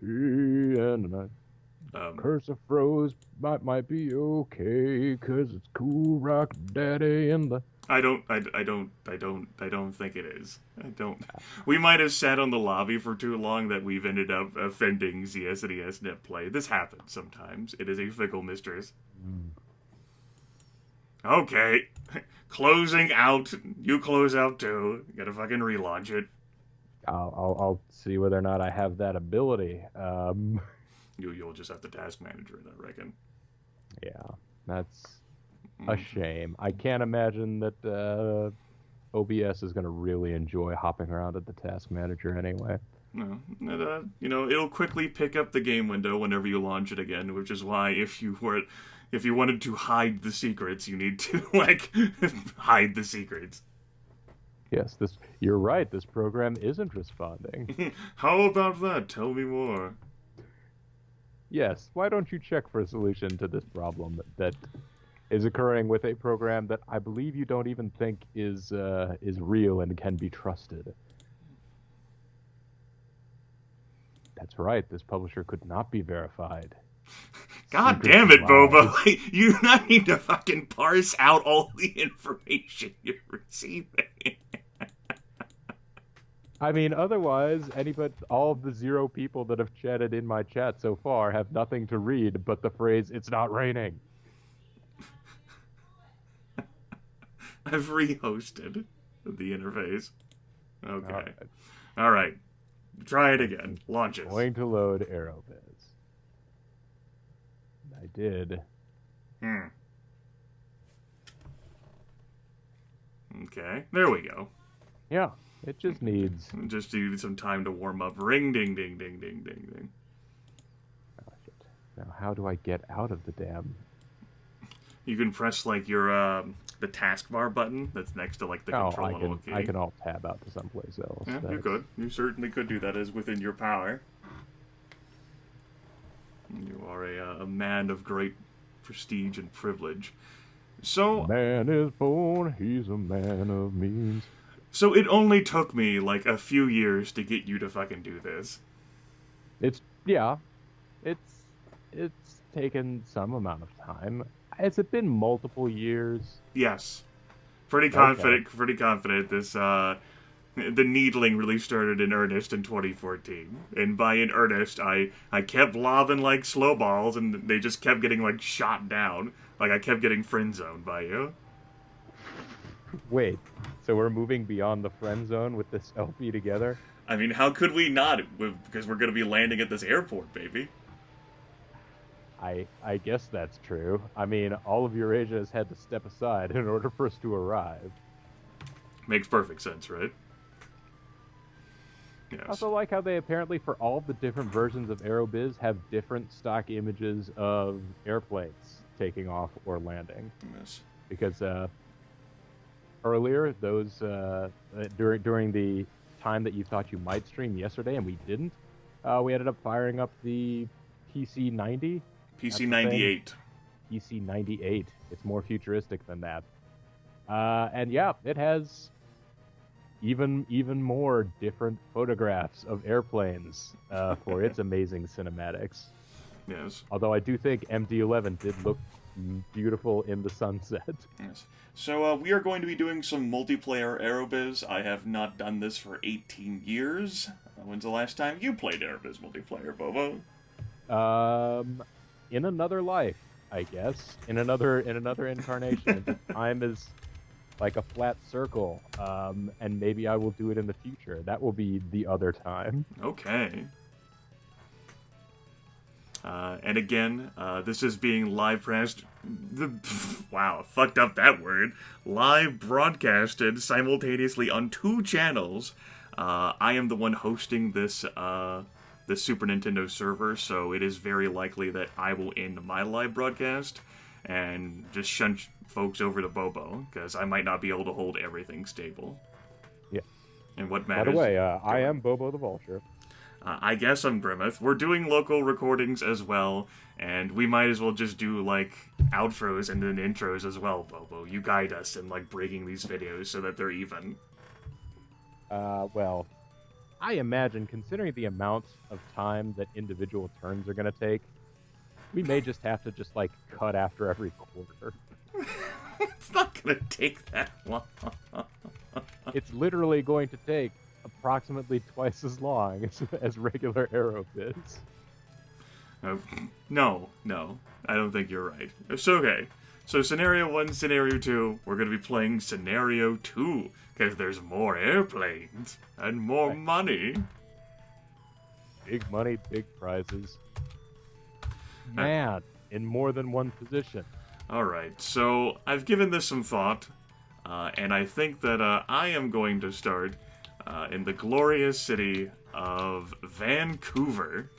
and I curse of froze might be okay, 'cause it's cool rock daddy in the... I don't think it is. I don't. We might have sat on the lobby for too long that we've ended up offending ZSNES net play. This happens sometimes. It is a fickle mistress. Okay. Closing out. You close out too. You gotta fucking relaunch it. I'll see whether or not I have that ability. You'll just have to task manager it, I reckon. Yeah, that's a shame. I can't imagine that OBS is going to really enjoy hopping around at the task manager anyway. No, it'll quickly pick up the game window whenever you launch it again, which is why if you wanted to hide the secrets, you need to hide the secrets. Yes, you're right. This program isn't responding. How about that? Tell me more. Yes, why don't you check for a solution to this problem that is occurring with a program that I believe you don't even think is real and can be trusted. That's right. This publisher could not be verified. God damn it, Bobo! You not need to fucking parse out all the information you're receiving. I mean, otherwise, all of the 0 people that have chatted in my chat so far have nothing to read but the phrase, "It's not raining." I've rehosted the interface. Okay. All right. Try it again. Launch it. Going to load Aerobiz. I did. Okay. There we go. Yeah. It just needs... Just need some time to warm up. Ring, ding, ding, ding, ding, ding, ding. Oh, shit. Now, how do I get out of the damn... You can press, your, the taskbar button that's next to, the control level key. I can alt tab out to someplace else. Yeah, you could. You certainly could do that as within your power. You are a man of great prestige and privilege. So... Man is born, he's a man of means. So it only took me, a few years to get you to fucking do this. It's taken some amount of time. Has it been multiple years? Yes. Pretty confident this, the needling really started in earnest in 2014. And by in earnest, I kept lobbing like slow balls, and they just kept getting, shot down. I kept getting friend-zoned by you. Wait, so we're moving beyond the friend zone with this LP together? I mean, how could we not? Because we're going to be landing at this airport, baby. I guess that's true. I mean, all of Eurasia has had to step aside in order for us to arrive. Makes perfect sense, right? Yes. I also like how they apparently, for all of the different versions of Aerobiz, have different stock images of airplanes taking off or landing. Yes. Because earlier, those during the time that you thought you might stream yesterday and we didn't, we ended up firing up the PC-90. PC-98. PC-98. It's more futuristic than that. And yeah, it has even more different photographs of airplanes for its amazing cinematics. Yes. Although I do think MD-11 did look beautiful in the sunset. Yes. So we are going to be doing some multiplayer Aerobiz. I have not done this for 18 years. When's the last time you played Aerobiz multiplayer, Bobo? In another life, I guess. In another incarnation. Time is like a flat circle, and maybe I will do it in the future. That will be the other time. Okay. And again, this is being live wow, fucked up that word. Live broadcasted simultaneously on 2 channels. I am the one hosting this Super Nintendo server, so it is very likely that I will end my live broadcast and just shunt folks over to Bobo, because I might not be able to hold everything stable. Yeah. And what matters... By the way, I am BoboTheVulture. I guess I'm Grimith. We're doing local recordings as well, and we might as well just do, outros and then intros as well, Bobo. You guide us in, breaking these videos so that they're even. Well, I imagine, considering the amount of time that individual turns are going to take, we may just have to just, like, cut after every quarter. It's not gonna take that long. It's literally going to take approximately twice as long as regular Aerobiz. No, I don't think you're right. It's okay. So scenario 1, scenario 2, we're going to be playing scenario 2, because there's more airplanes and more money. Big money, big prizes. Man, in more than one position. Alright, so I've given this some thought, and I think that I am going to start in the glorious city of Vancouver.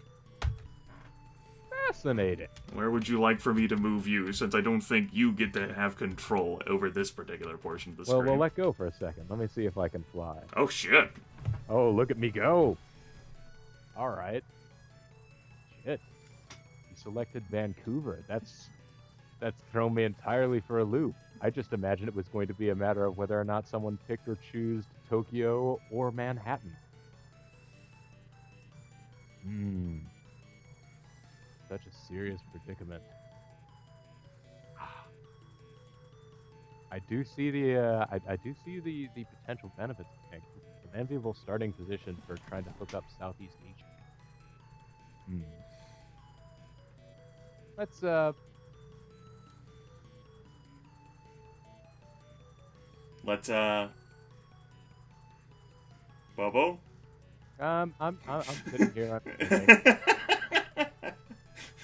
Fascinating. Where would you like for me to move you, since I don't think you get to have control over this particular portion of the screen? Well, let go for a second. Let me see if I can fly. Oh, shit. Oh, look at me go. All right. Shit. You selected Vancouver. That's thrown me entirely for a loop. I just imagined it was going to be a matter of whether or not someone picked or chose Tokyo or Manhattan. Such a serious predicament. I do see the the potential benefits of Vancouver. An enviable starting position for trying to hook up Southeast Asia. Let's Bobo? I'm sitting here. I'm thinking.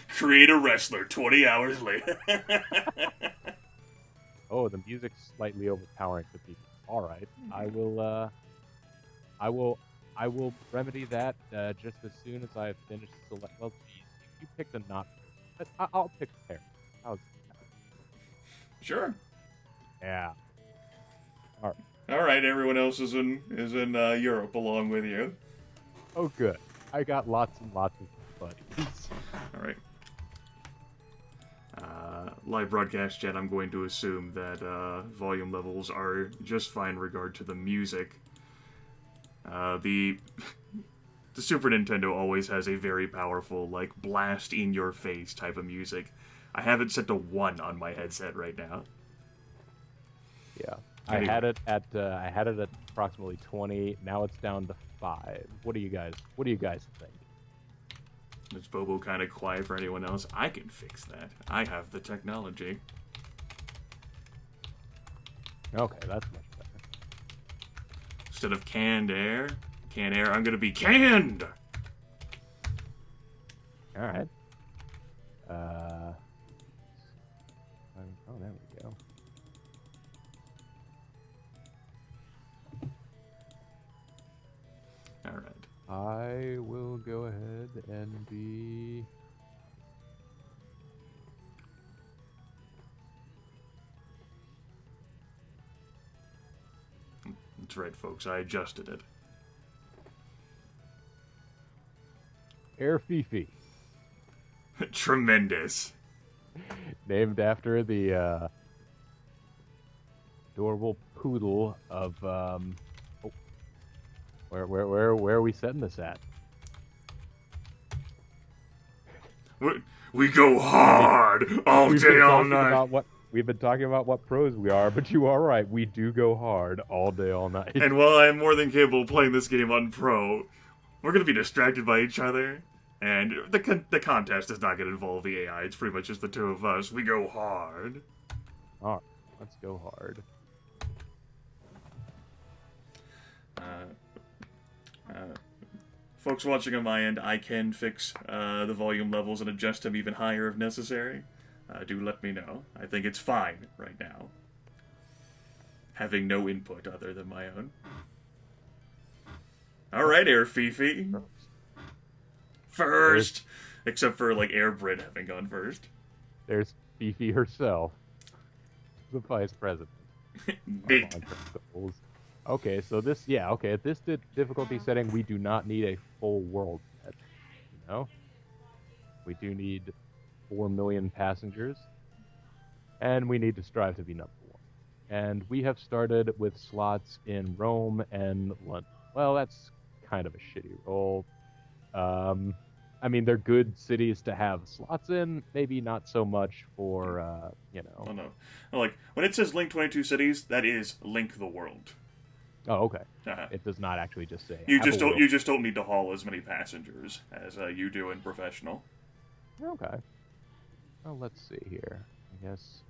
Create a wrestler 20 hours later. Oh, the music's slightly overpowering for people. All right, I will remedy that just as soon as I finish select. Well, geez, you picked a not. I'll pick Paris. How's that? Sure. Yeah. All right. Everyone else is in Europe along with you. Oh, good. I got lots and lots of buddies. All right. Live broadcast chat, I'm going to assume that volume levels are just fine in regard to the music. The Super Nintendo always has a very powerful, like, blast in your face type of music. I have it set to 1 on my headset right now. Yeah. Anyway. I had it at approximately 20. Now it's down to 5. What do you guys think? Is Bobo kind of quiet for anyone else? I can fix that. I have the technology. Okay, that's much better. Instead of canned air, I'm gonna be canned! Alright. Oh, there we go. Alright. I will go ahead and be... That's right, folks. I adjusted it. Air Fifi. Tremendous. Named after the adorable poodle of where are we setting this at? We go hard all day, all night. We've been talking about what pros we are, but you are right. We do go hard all day, all night. And while I'm more than capable of playing this game on pro, we're going to be distracted by each other. And the contest is not going to involve the AI. It's pretty much just the two of us. We go hard. All right, let's go hard. Folks watching on my end, I can fix the volume levels and adjust them even higher if necessary. Do let me know. I think it's fine right now. Having no input other than my own. Alright, Air Fifi. First! Except for, like, Air Brit having gone first. There's Fifi herself. The vice president. Big. Okay, so this, at this difficulty setting, we do not need a full world yet. You know? We do need 4 million passengers, and we need to strive to be number 1. And we have started with slots in Rome and London. Well, that's kind of a shitty roll. I mean, they're good cities to have slots in. Maybe not so much for, Oh no, like when it says Link 22 cities, that is Link the World. Oh, okay. Uh-huh. It does not actually just say. You just don't need to haul as many passengers as you do in professional. Okay. Well, let's see here. I guess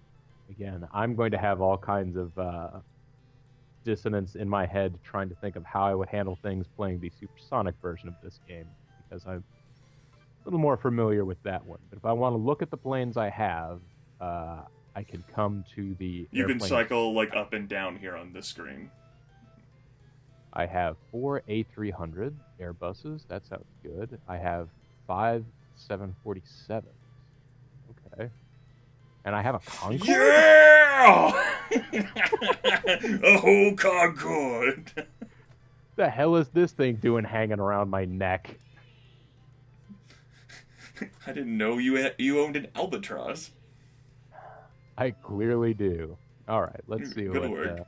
again, I'm going to have all kinds of dissonance in my head trying to think of how I would handle things playing the supersonic version of this game because I'm a little more familiar with that one. But if I want to look at the planes I have, I can come to the You airplane. can cycle like up and down here on this screen. I have 4 A300 Airbuses. That sounds good. I have 5 747s. Okay. And I have a Concorde? Yeah! A whole Concorde! The hell is this thing doing hanging around my neck? I didn't know you owned an Albatross. I clearly do. All right, let's see Good work.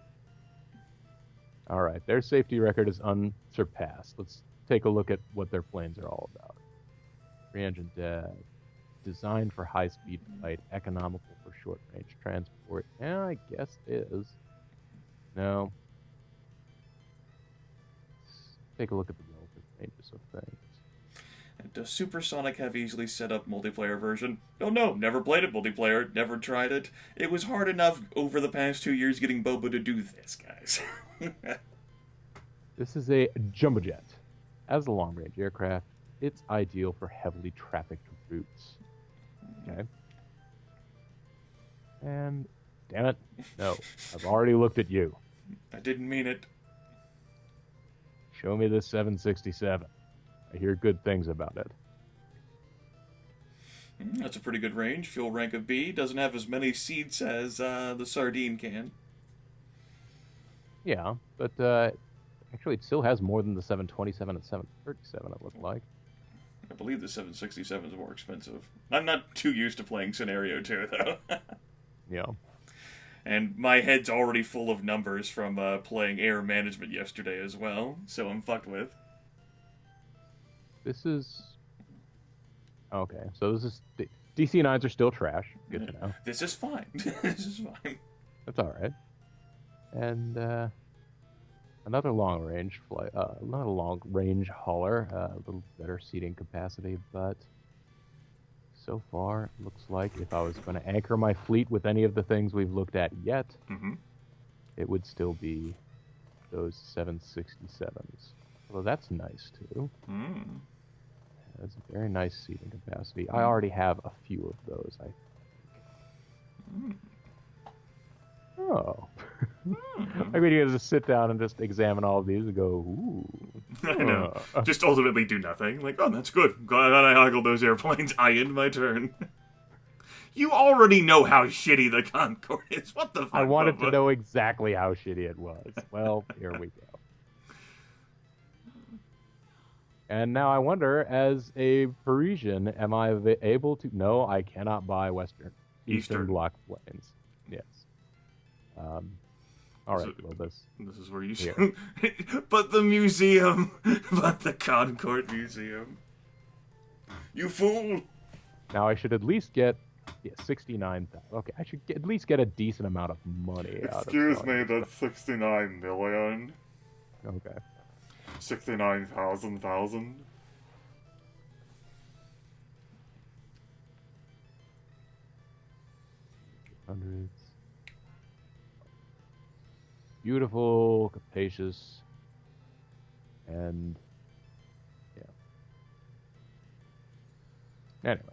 All right, their safety record is unsurpassed. Let's take a look at what their planes are all about. Three-engine designed for high-speed flight, economical for short-range transport. Yeah, I guess it is. No. Let's take a look at the relative ranges of things. Does Supersonic have easily set up multiplayer version? Oh no, never played it multiplayer, never tried it. It was hard enough over the past 2 years getting Bobo to do this, guys. This is a jumbo jet. As a long-range aircraft, it's ideal for heavily trafficked routes. Okay. And, damn it, no, I've already looked at you. I didn't mean it. Show me this 767. I hear good things about it. That's a pretty good range. Fuel rank of B. Doesn't have as many seats as the Sardine can. Yeah, but actually it still has more than the 727 and 737, it looked like. I believe the 767 is more expensive. I'm not too used to playing Scenario 2, though. Yeah. And my head's already full of numbers from playing Air Management yesterday as well, so I'm fucked with. This is... Okay, so this is... DC-9s are still trash. Good to know. This is fine. This is fine. That's alright. And, another long-range flight... not a long-range hauler. A little better seating capacity, but... So far, it looks like if I was going to anchor my fleet with any of the things we've looked at yet, it would still be those 767s. Although that's nice, too. That's a very nice seating capacity. I already have a few of those, I think. Oh. I mean, you guys just sit down and just examine all of these and go, ooh. I know. Just ultimately do nothing. Like, oh, that's good. Glad I hoggled those airplanes. I end my turn. You already know how shitty the Concorde is. What the fuck, I wanted Bobo? to know exactly how shitty it was. Well, here we go. And now I wonder, as a Parisian, am I able to... No, I cannot buy Eastern Bloc planes. Yes. All right, well, this is where you should... But the museum! But the Concorde Museum! You fool! Now I should at least get 69,000. Okay, I should at least get a decent amount of money out of it. Excuse me, that's 69 million. Okay. 69,000. Hundreds. Beautiful, capacious, and yeah. Anyways,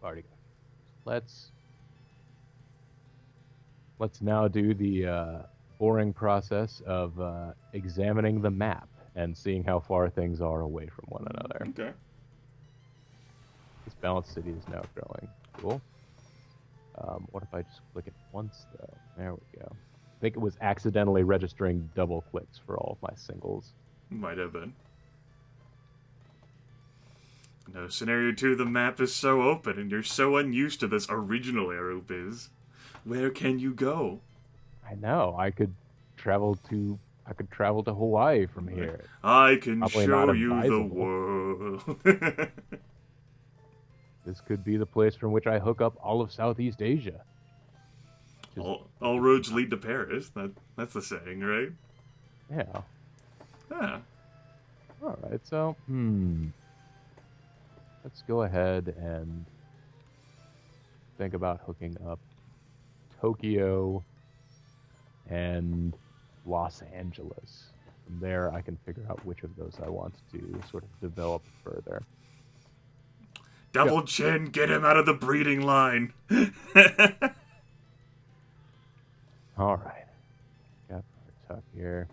already got it. Let's now do the boring process of examining the map and seeing how far things are away from one another. Okay. This balanced city is now growing. Cool. What if I just click it once, though? There we go. I think it was accidentally registering double clicks for all of my singles. Might have been. No, Scenario 2, the map is so open, and you're so unused to this original Aerobiz. Where can you go? I know. I could travel to I could travel to Hawaii from here. I can Probably show not you the advisable. world. This could be the place from which I hook up all of Southeast Asia. all roads lead to Paris. That's the saying, right? Yeah. Yeah. All right. So, let's go ahead and think about hooking up Tokyo and Los Angeles. From there, I can figure out which of those I want to sort of develop further. Double chin, get him out of the breeding line. All right. Got our tuck here.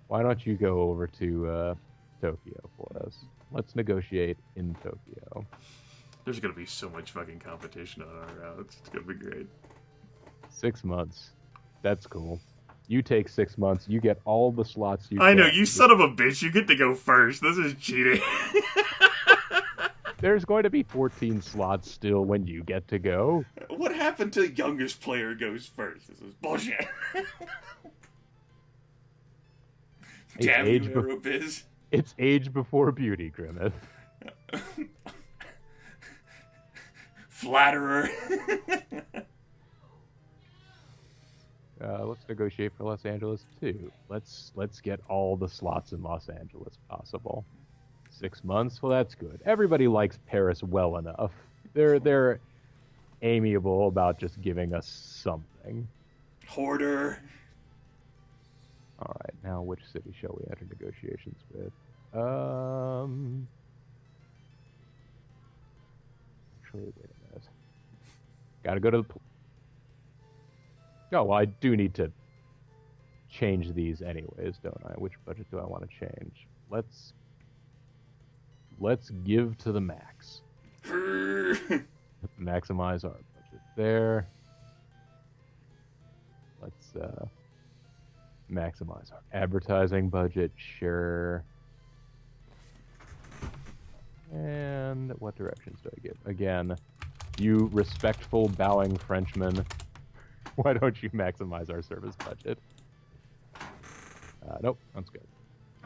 Why don't you go over to Tokyo for us? Let's negotiate in Tokyo. There's gonna be so much fucking competition on our routes. It's gonna be great. 6 months. That's cool. You take 6 months. You get all the slots you I can. know, you son of a bitch. You get to go first. This is cheating. There's going to be 14 slots still when you get to go. What happened to youngest player goes first? This is bullshit. Damn you, Aerobiz. It's age before beauty, Grimith. Flatterer. Let's negotiate for Los Angeles too. Let's get all the slots in Los Angeles possible. 6 months. Well, that's good. Everybody likes Paris well enough. They're amiable about just giving us something. Hoarder. All right. Now, which city shall we enter negotiations with? Actually, wait a minute. Gotta go to the. Oh, well, I do need to change these anyways, don't I? Which budget do I want to change? Let's give to the max. Maximize our budget there. Let's maximize our advertising budget, sure. And what directions do I give? Again, you respectful bowing Frenchman. Why don't you maximize our service budget? Nope, that's good.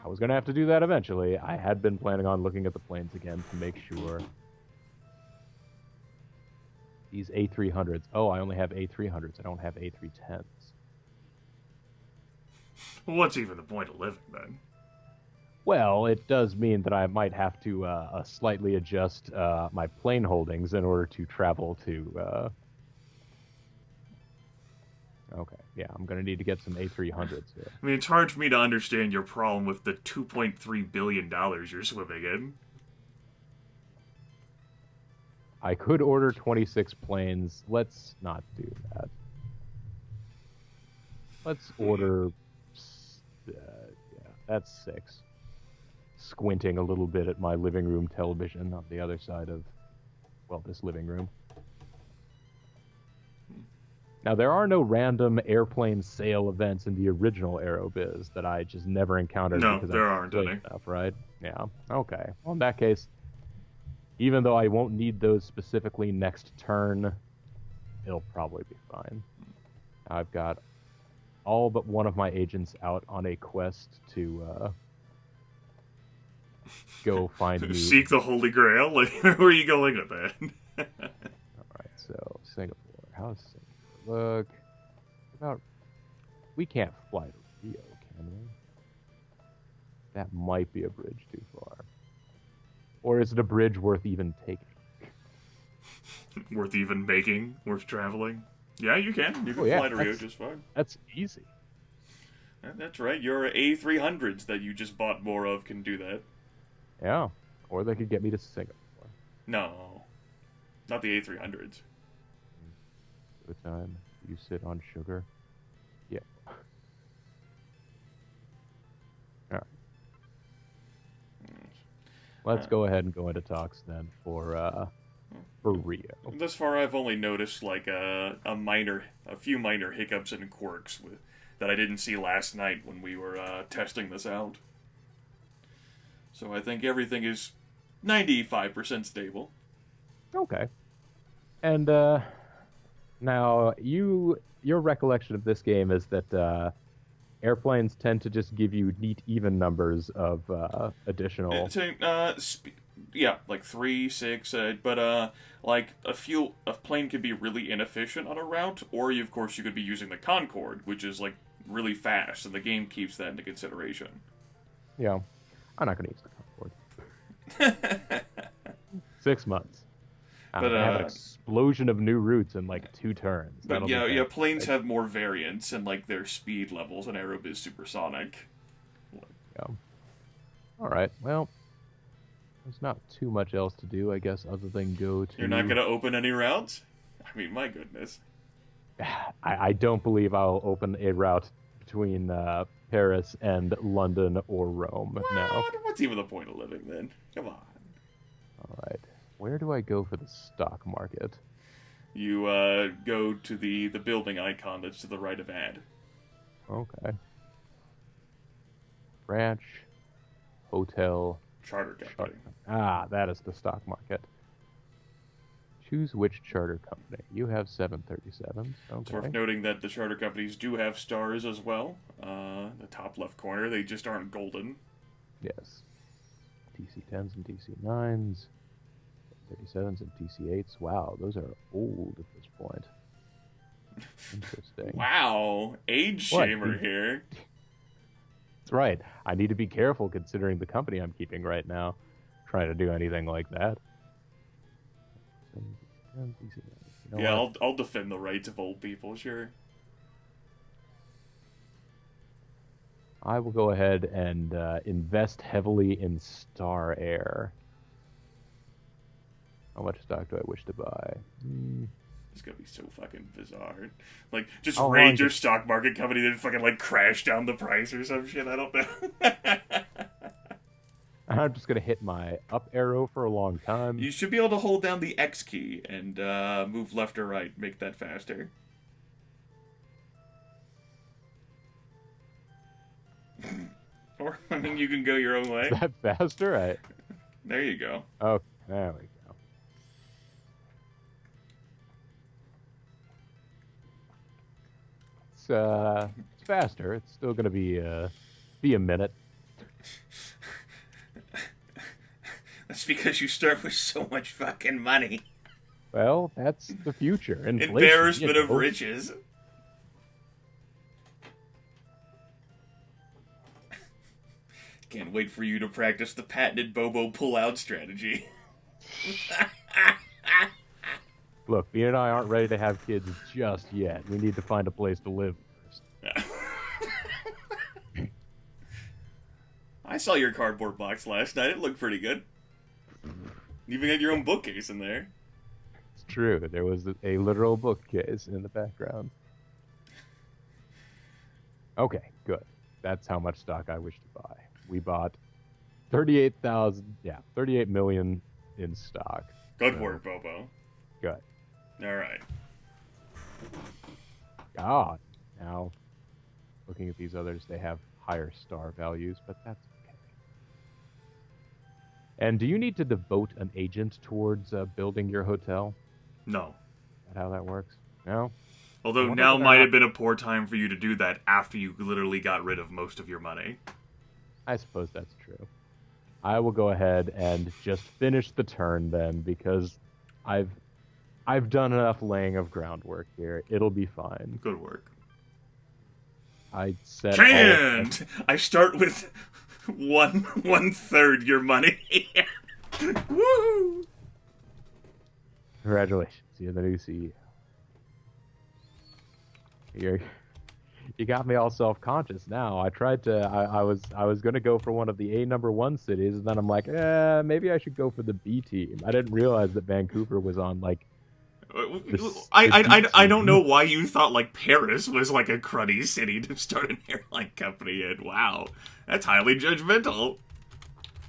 I was going to have to do that eventually. I had been planning on looking at the planes again to make sure. These A300s. Oh, I only have A300s. I don't have A310s. Well, what's even the point of living, then? Well, it does mean that I might have to slightly adjust my plane holdings in order to travel to... Okay, yeah, I'm going to need to get some A300s here. I mean, it's hard for me to understand your problem with the $2.3 billion you're swimming in. I could order 26 planes. Let's not do that. Let's order... yeah, that's 6. Squinting a little bit at my living room television on the other side of, well, this living room. Now, there are no random airplane sale events in the original Aerobiz that I just never encountered. No, because there aren't any. Enough, right? Yeah. Okay. Well, in that case, even though I won't need those specifically next turn, it'll probably be fine. I've got all but one of my agents out on a quest to go find me. Seek the Holy Grail? Like, where are you going with that? Alright, so Singapore. How's Singapore look? We can't fly to Rio, can we? That might be a bridge too far. Or is it a bridge worth even taking? Worth even making? Worth traveling? Yeah, you can. You can fly to Rio just fine. That's easy. That's right. Your A300s that you just bought more of can do that. Yeah. Or they could get me to Singapore. No. Not the A300s. Good time. You sit on sugar. Yeah. Alright. Let's go ahead and go into talks then for Rio. Thus far, I've only noticed like a few minor hiccups and quirks that I didn't see last night when we were testing this out. So I think everything is 95% stable. Okay. And now your recollection of this game is that airplanes tend to just give you neat even numbers of additional. Yeah, like 3, 6, but like a plane could be really inefficient on a route, or of course you could be using the Concorde, which is like really fast, and the game keeps that into consideration. Yeah, I'm not going to use the Concorde. 6 months. But I have an explosion of new routes in like 2 turns. But yeah, planes have more variance in like their speed levels, and Aerobiz supersonic. Yeah. All right. Well, there's not too much else to do, I guess, other than go to. You're not going to open any routes? I mean, my goodness. I don't believe I'll open a route between Paris and London or Rome. What? No. What's even the point of living then? Come on. All right. Where do I go for the stock market? You go to the building icon that's to the right of ad. Okay. Branch, hotel, Charter company. That is the stock market. Choose which charter company. You have 737s. Okay. It's worth noting that the charter companies do have stars as well. The top left corner, they just aren't golden. Yes. DC-10s and DC-9s. 37s and DC-8s. Wow, those are old at this point. Interesting. Wow, age shamer here. That's right. I need to be careful considering the company I'm keeping right now. Trying to do anything like that. I'll defend the rights of old people, sure. I will go ahead and invest heavily in Star Air. How much stock do I wish to buy? It's gonna be so fucking bizarre. Like, just raid your stock market company, then fucking, like, crash down the price or some shit, I don't know. I'm just gonna hit my up arrow for a long time. You should be able to hold down the X key and move left or right, make that faster. Or, I mean, you can go your own way. Is that faster? There you go. Oh, there we go. It's faster. It's still gonna be a minute. That's because you start with so much fucking money. Well, that's the future. Inflation, embarrassment of riches. Can't wait for you to practice the patented Bobo pull-out strategy. Look, Bean and I aren't ready to have kids just yet. We need to find a place to live first. I saw your cardboard box last night. It looked pretty good. You even had your own bookcase in there. It's true. There was a literal bookcase in the background. Okay, good. That's how much stock I wish to buy. We bought 38 million in stock. Good work, Bobo. Good. All right. God. Now, looking at these others, they have higher star values, but that's okay. And do you need to devote an agent towards building your hotel? No. Is that how that works? No? Although now might have been a poor time for you to do that after you literally got rid of most of your money. I suppose that's true. I will go ahead and just finish the turn then, because I've done enough laying of groundwork here. It'll be fine. Good work. I said Canned! I start with one third your money. Woo! Congratulations, you're the new CEO. You got me all self-conscious now. I tried to. I was gonna go for one of the A number 1 cities, and then I'm like, maybe I should go for the B team. I didn't realize that Vancouver was on like. I don't know why you thought like Paris was like a cruddy city to start an airline company in. Wow, that's highly judgmental.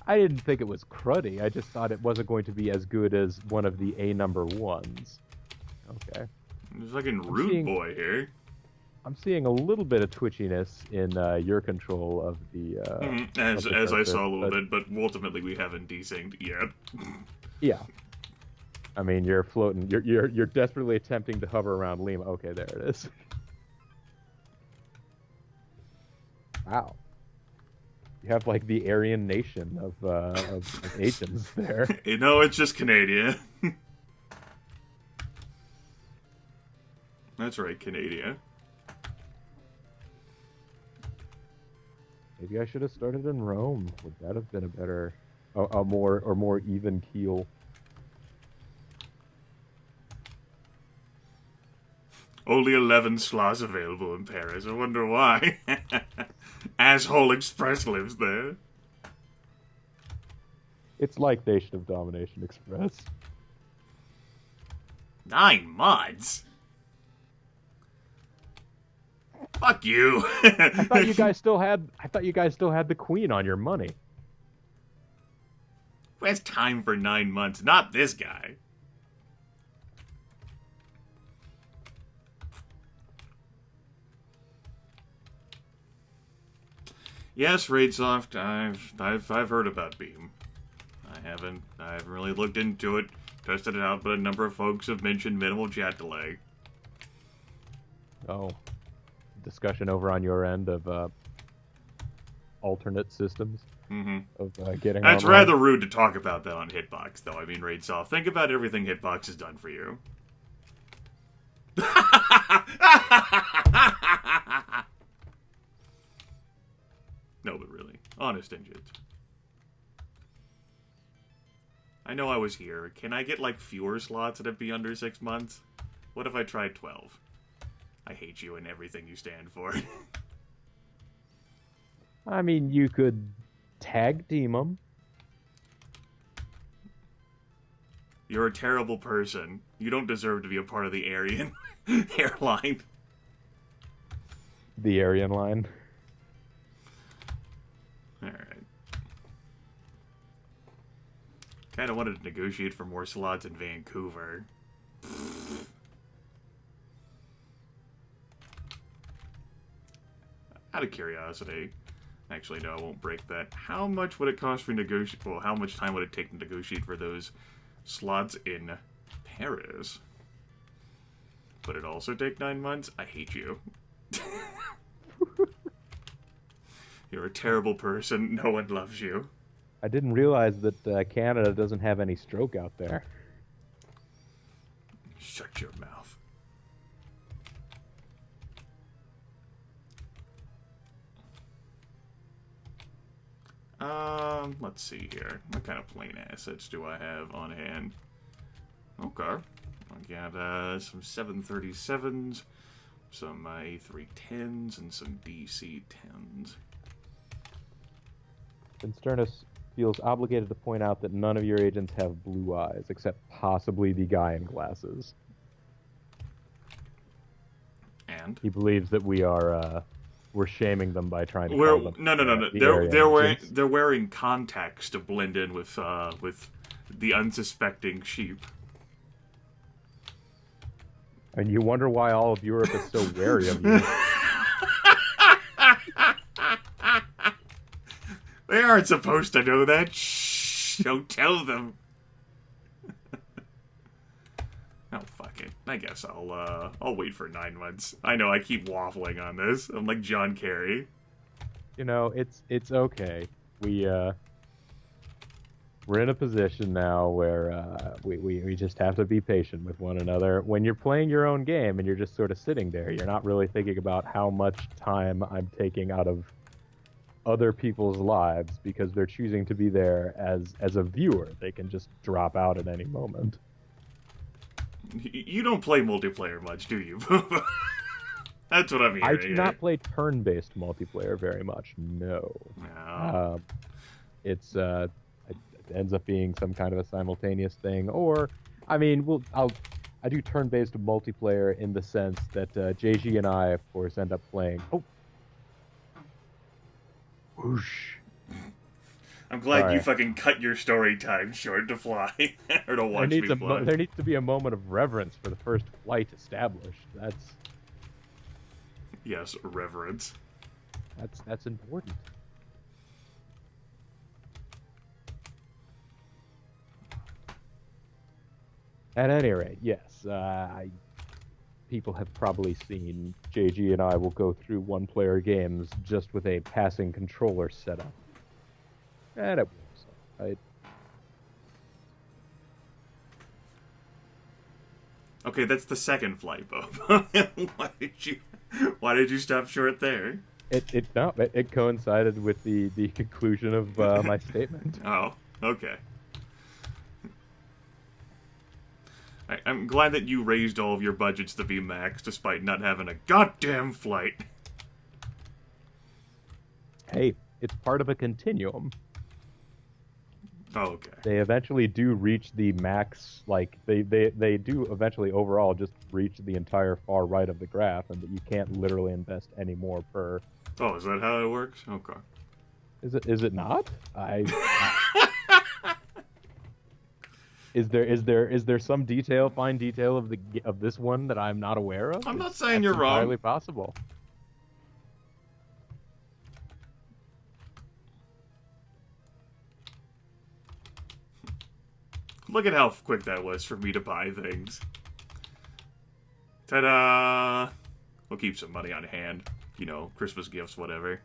I didn't think it was cruddy. I just thought it wasn't going to be as good as one of the A number 1s. Okay. There's fucking rude boy here. I'm seeing a little bit of twitchiness in your control of the. As I saw a little bit, but ultimately we haven't desynced yet. Yeah. I mean, you're floating. You're desperately attempting to hover around Lima. Okay, there it is. Wow. You have like the Aryan nation of agents there. You know, it's just Canada. That's right, Canada. Maybe I should have started in Rome. Would that have been a better, a more even keel? Only 11 slots available in Paris. I wonder why. Asshole Express lives there. It's like Nation of Domination Express. 9 months? Fuck you. I thought you guys still had the Queen on your money. Who has time for 9 months? Not this guy. Yes, Raidsoft, I've heard about Beam. I haven't really looked into it, tested it out, but a number of folks have mentioned minimal chat delay. Oh, discussion over on your end of alternate systems of getting. That's online. rather rude to talk about that on Hitbox, though. I mean, Raidsoft, think about everything Hitbox has done for you. No, but really, honest engines. I know I was here. Can I get, like, fewer slots and it be under 6 months? What if I tried 12? I hate you and everything you stand for. I mean, you could tag team them. You're a terrible person. You don't deserve to be a part of the Aryan airline. The Aryan line. Alright. Kinda wanted to negotiate for more slots in Vancouver. Out of curiosity. Actually, no, I won't break that. How much would it cost me to negotiate? Well, how much time would it take to negotiate for those slots in Paris? Would it also take 9 months? I hate you. You're a terrible person. No one loves you. I didn't realize that Canada doesn't have any stroke out there. Shut your mouth. Let's see here. What kind of plane assets do I have on hand? Okay. I got some 737s, some A310s, and some DC-10s. Sternus feels obligated to point out that none of your agents have blue eyes, except possibly the guy in glasses. And? He believes that we're shaming them by trying to call them. No. They're wearing contacts to blend in with the unsuspecting sheep. And you wonder why all of Europe is so wary of you. They aren't supposed to know that. Shh! Don't tell them. Oh, fuck it. I guess I'll wait for 9 months. I know I keep waffling on this. I'm like John Kerry. You know, it's okay. We're in a position now where we just have to be patient with one another. When you're playing your own game and you're just sort of sitting there, you're not really thinking about how much time I'm taking out of other people's lives because they're choosing to be there as a viewer. They can just drop out at any moment. You don't play multiplayer much, do you? That's what I'm hearing. I do not play turn-based multiplayer very much. No. No. It ends up being some kind of a simultaneous thing, or I mean, I do turn-based multiplayer in the sense that JG and I, of course, end up playing. Oh. Whoosh. I'm glad you fucking cut your story time short to fly. Or to watch me fly. There needs to be a moment of reverence for the first flight established. Yes, reverence. That's important. At any rate, yes. people have probably seen JG and I will go through one-player games just with a passing controller setup. And it works, right? Okay, that's the second flight, Bob. Why did you stop short there? It coincided with the conclusion of my statement. Oh, okay. I'm glad that you raised all of your budgets to be max despite not having a goddamn flight. Hey, it's part of a continuum. Oh, okay. They eventually do reach the max, like, they do eventually overall just reach the entire far right of the graph, and that you can't literally invest any more per... Oh, is that how it works? Okay. Is it not? Is there some fine detail of this one that I'm not aware of? I'm not saying you're wrong. It's entirely possible. Look at how quick that was for me to buy things. Ta-da! We'll keep some money on hand. You know, Christmas gifts, whatever.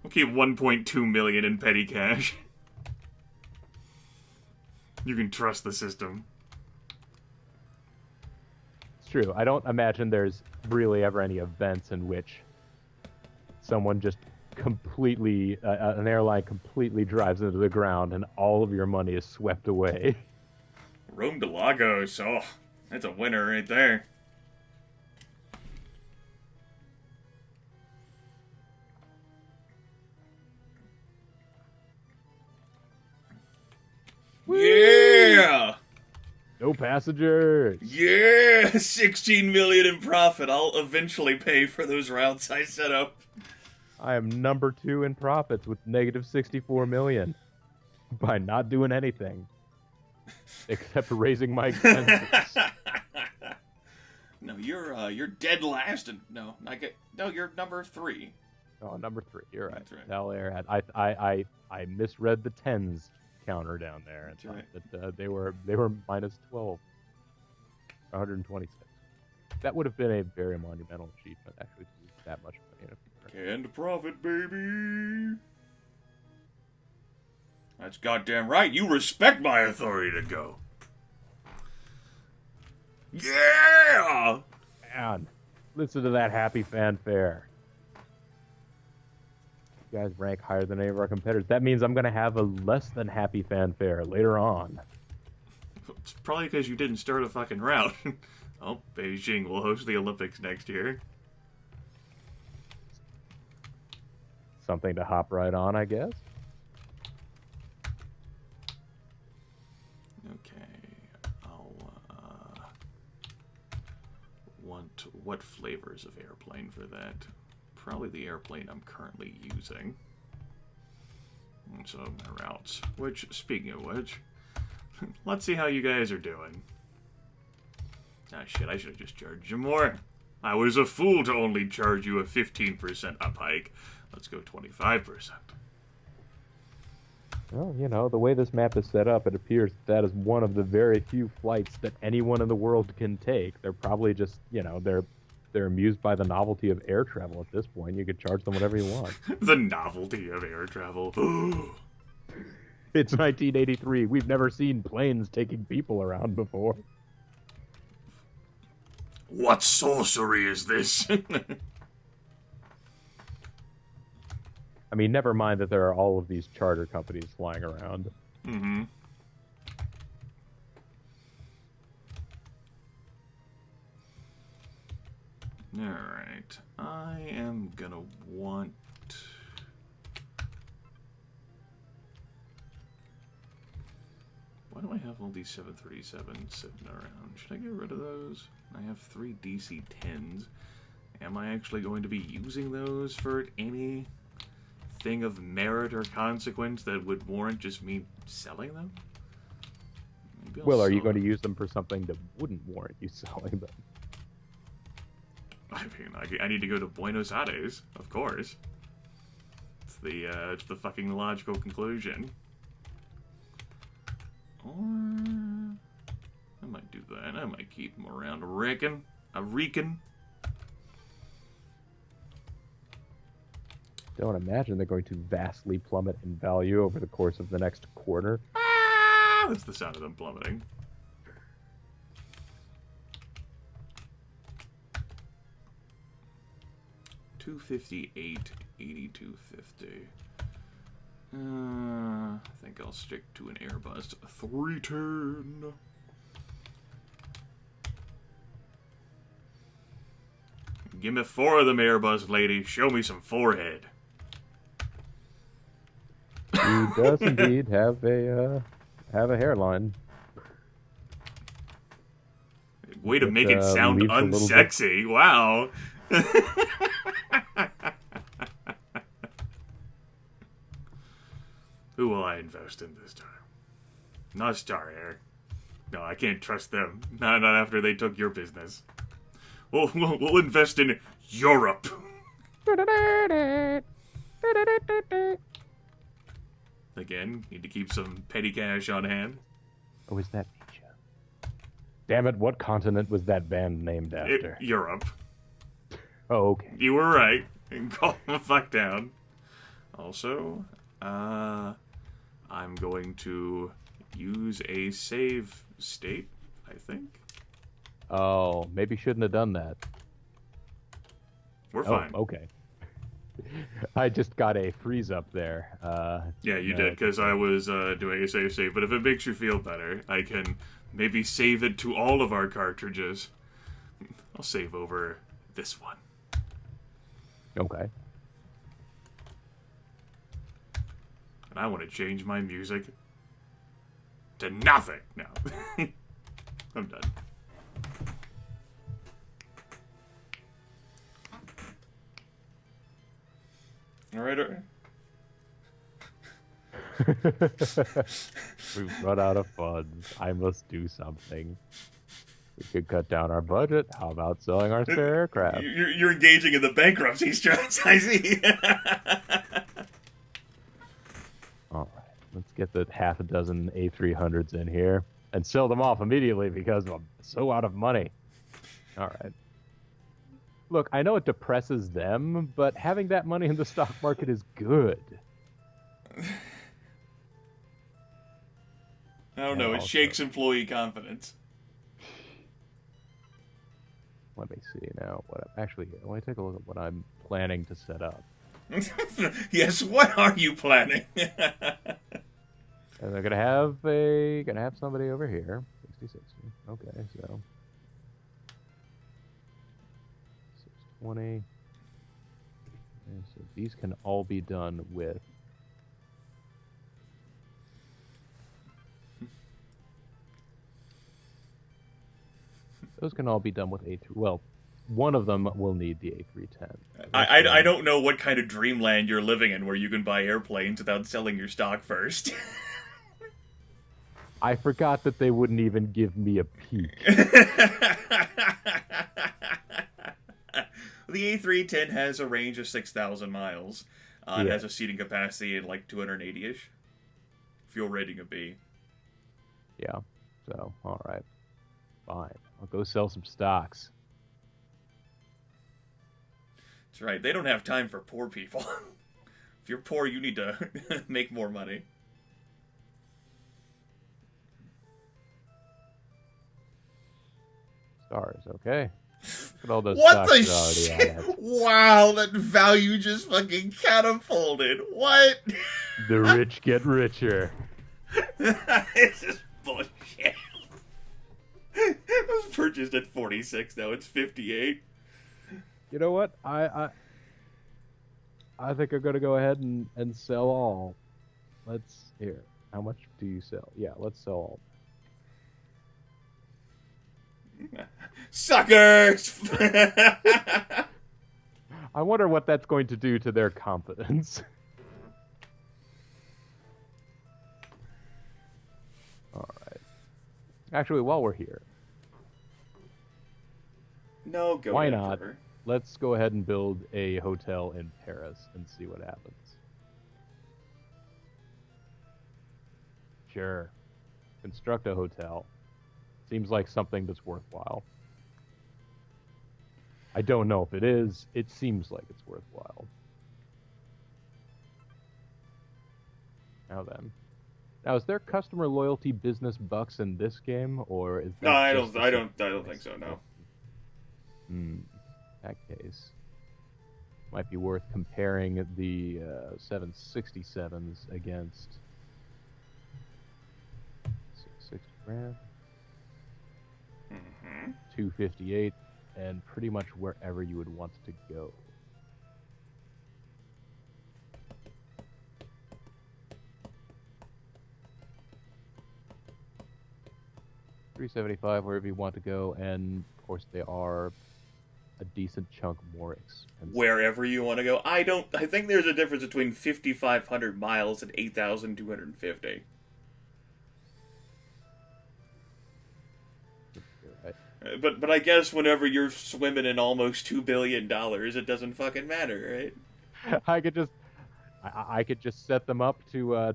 We'll keep 1.2 million in petty cash. You can trust the system. It's true. I don't imagine there's really ever any events in which someone just completely, an airline completely drives into the ground and all of your money is swept away. Rome to Lagos. Oh, that's a winner right there. Woo! Yeah! No passengers! Yeah! 16 million in profit. I'll eventually pay for those routes I set up. I am number 2 in profits with negative 64 million by not doing anything except raising my expenses. No, you're dead last, and no, you're number 3. Oh, number 3. You're right. That's right. Bel Air had I misread the tens counter down there and That's thought that they were minus 12, 126. That would have been a very monumental achievement, actually, to lose that much money in a few. And profit, baby. That's goddamn right. You respect my authority to go. Yeah! Man, listen to that happy fanfare. You guys rank higher than any of our competitors. That means I'm going to have a less than happy fanfare later on. It's probably because you didn't start a fucking route. Oh, Beijing will host the Olympics next year. Something to hop right on, I guess. Okay, I'll want what flavors of airplane for that? Probably the airplane I'm currently using. And so my routes. Which, speaking of which, let's see how you guys are doing. Ah, shit, I should have just charged you more. I was a fool to only charge you a 15% up hike. Let's go 25%. Well, you know, the way this map is set up, it appears that is one of the very few flights that anyone in the world can take. They're probably just, you know, they're amused by the novelty of air travel at this point. You could charge them whatever you want. The novelty of air travel. It's 1983. We've never seen planes taking people around before. What sorcery is this? I mean, never mind that there are all of these charter companies flying around. Mm-hmm. Alright. I am gonna want... Why do I have all these 737s sitting around? Should I get rid of those? I have 3 DC-10s. Am I actually going to be using those for any thing of merit or consequence that would warrant just me selling them? Well, are you going to use them for something that wouldn't warrant you selling them? I mean, I need to go to Buenos Aires, of course. It's the fucking logical conclusion. Or I might do that. I might keep him around. Reckon. I reckon. Don't imagine they're going to vastly plummet in value over the course of the next quarter. Ah, that's the sound of them plummeting. $258, $82.50. I think I'll stick to an Aerobiz 310. Give me 4 of them Aerobiz, lady. Show me some forehead. He does indeed have a hairline. Way to make it sound unsexy. Wow. Who will I invest in this time? Not Star Air. No, I can't trust them. Not after they took your business. We'll invest in Europe. Again, need to keep some petty cash on hand. Oh, is that Nietzsche? Damn it, what continent was that band named after? Europe. Oh, okay. You were right. Calm the fuck down. Also, I'm going to use a save state, I think. Oh, maybe shouldn't have done that. We're fine. Okay. I just got a freeze up there. Yeah, you did, because I was doing a save. But if it makes you feel better, I can maybe save it to all of our cartridges. I'll save over this one. Okay. And I want to change my music to nothing. No. I'm done. All right. We've run out of funds. I must do something. We could cut down our budget. How about selling our spare aircraft? You're engaging in the bankruptcy stress, I see. All right. Let's get the half a dozen A300s in here and sell them off immediately because I'm so out of money. All right. Look, I know it depresses them, but having that money in the stock market is good. I don't know. It shakes employee confidence. Let me see now. Actually, let me take a look at what I'm planning to set up. Yes, what are you planning? And they're gonna have somebody over here. 60. Okay, so 620. And so these can all be done with. Those can all be done with A3. Well, one of them will need the A310. I don't know what kind of dreamland you're living in where you can buy airplanes without selling your stock first. I forgot that they wouldn't even give me a peek. The A310 has a range of 6,000 miles. It has a seating capacity at like 280-ish. Fuel rating a B. Yeah, so, all right. Fine. I'll go sell some stocks. That's right. They don't have time for poor people. If you're poor, you need to make more money. Stars, okay. Look at all those What stocks the already shit? on it. Wow, that value just fucking catapulted. What? The rich get richer. This is bullshit. It was purchased at 46, now it's 58. You know what? I think I'm gonna go ahead and sell all. Here. How much do you sell? Yeah, let's sell all. Suckers! I wonder what that's going to do to their confidence. All right. Actually, while we're here, No, go why ahead, not? Trevor. Let's go ahead and build a hotel in Paris and see what happens. Sure. Construct a hotel. Seems like something that's worthwhile. I don't know if it is. It seems like it's worthwhile. Now then. Now, is there customer loyalty business bucks in this game, or is that No, I just don't think so. No. In that case, might be worth comparing the 767s against 60 grand, 258, and pretty much wherever you would want to go. $375 wherever you want to go, and of course they are a decent chunk more expensive. Wherever you want to go. I think there's a difference between 5,500 miles and 8,250. But I guess whenever you're swimming in almost $2 billion, it doesn't fucking matter, right? I could just set them up to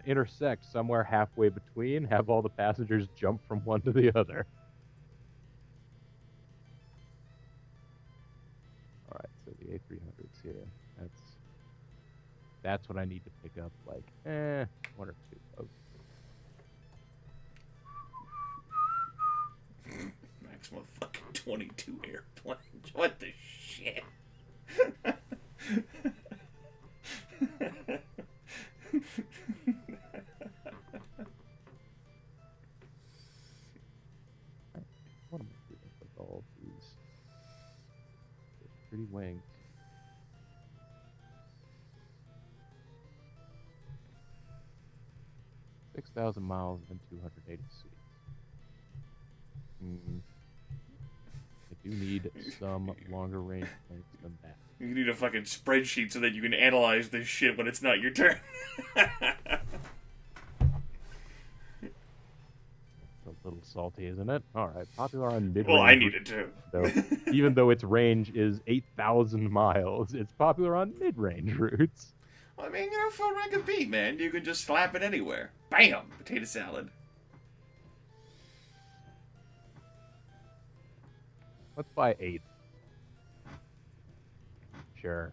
intersect somewhere halfway between, have all the passengers jump from one to the other. All right, so the A300s here. That's what I need to pick up. Like, one or two. Oh. Maximum fucking 22 airplanes. What the shit? What am I doing with all these pretty wings? $6,000 miles and 280 seats. I do need some longer range planes than that. You need a fucking spreadsheet so that you can analyze this shit when it's not your turn. It's a little salty, isn't it? All right, popular on mid-range. Well, I need it too. So, even though its range is 8,000 miles, it's popular on mid-range routes. I mean, for rank of B, man, you can just slap it anywhere. Bam! Potato salad. Let's buy 8. Sure.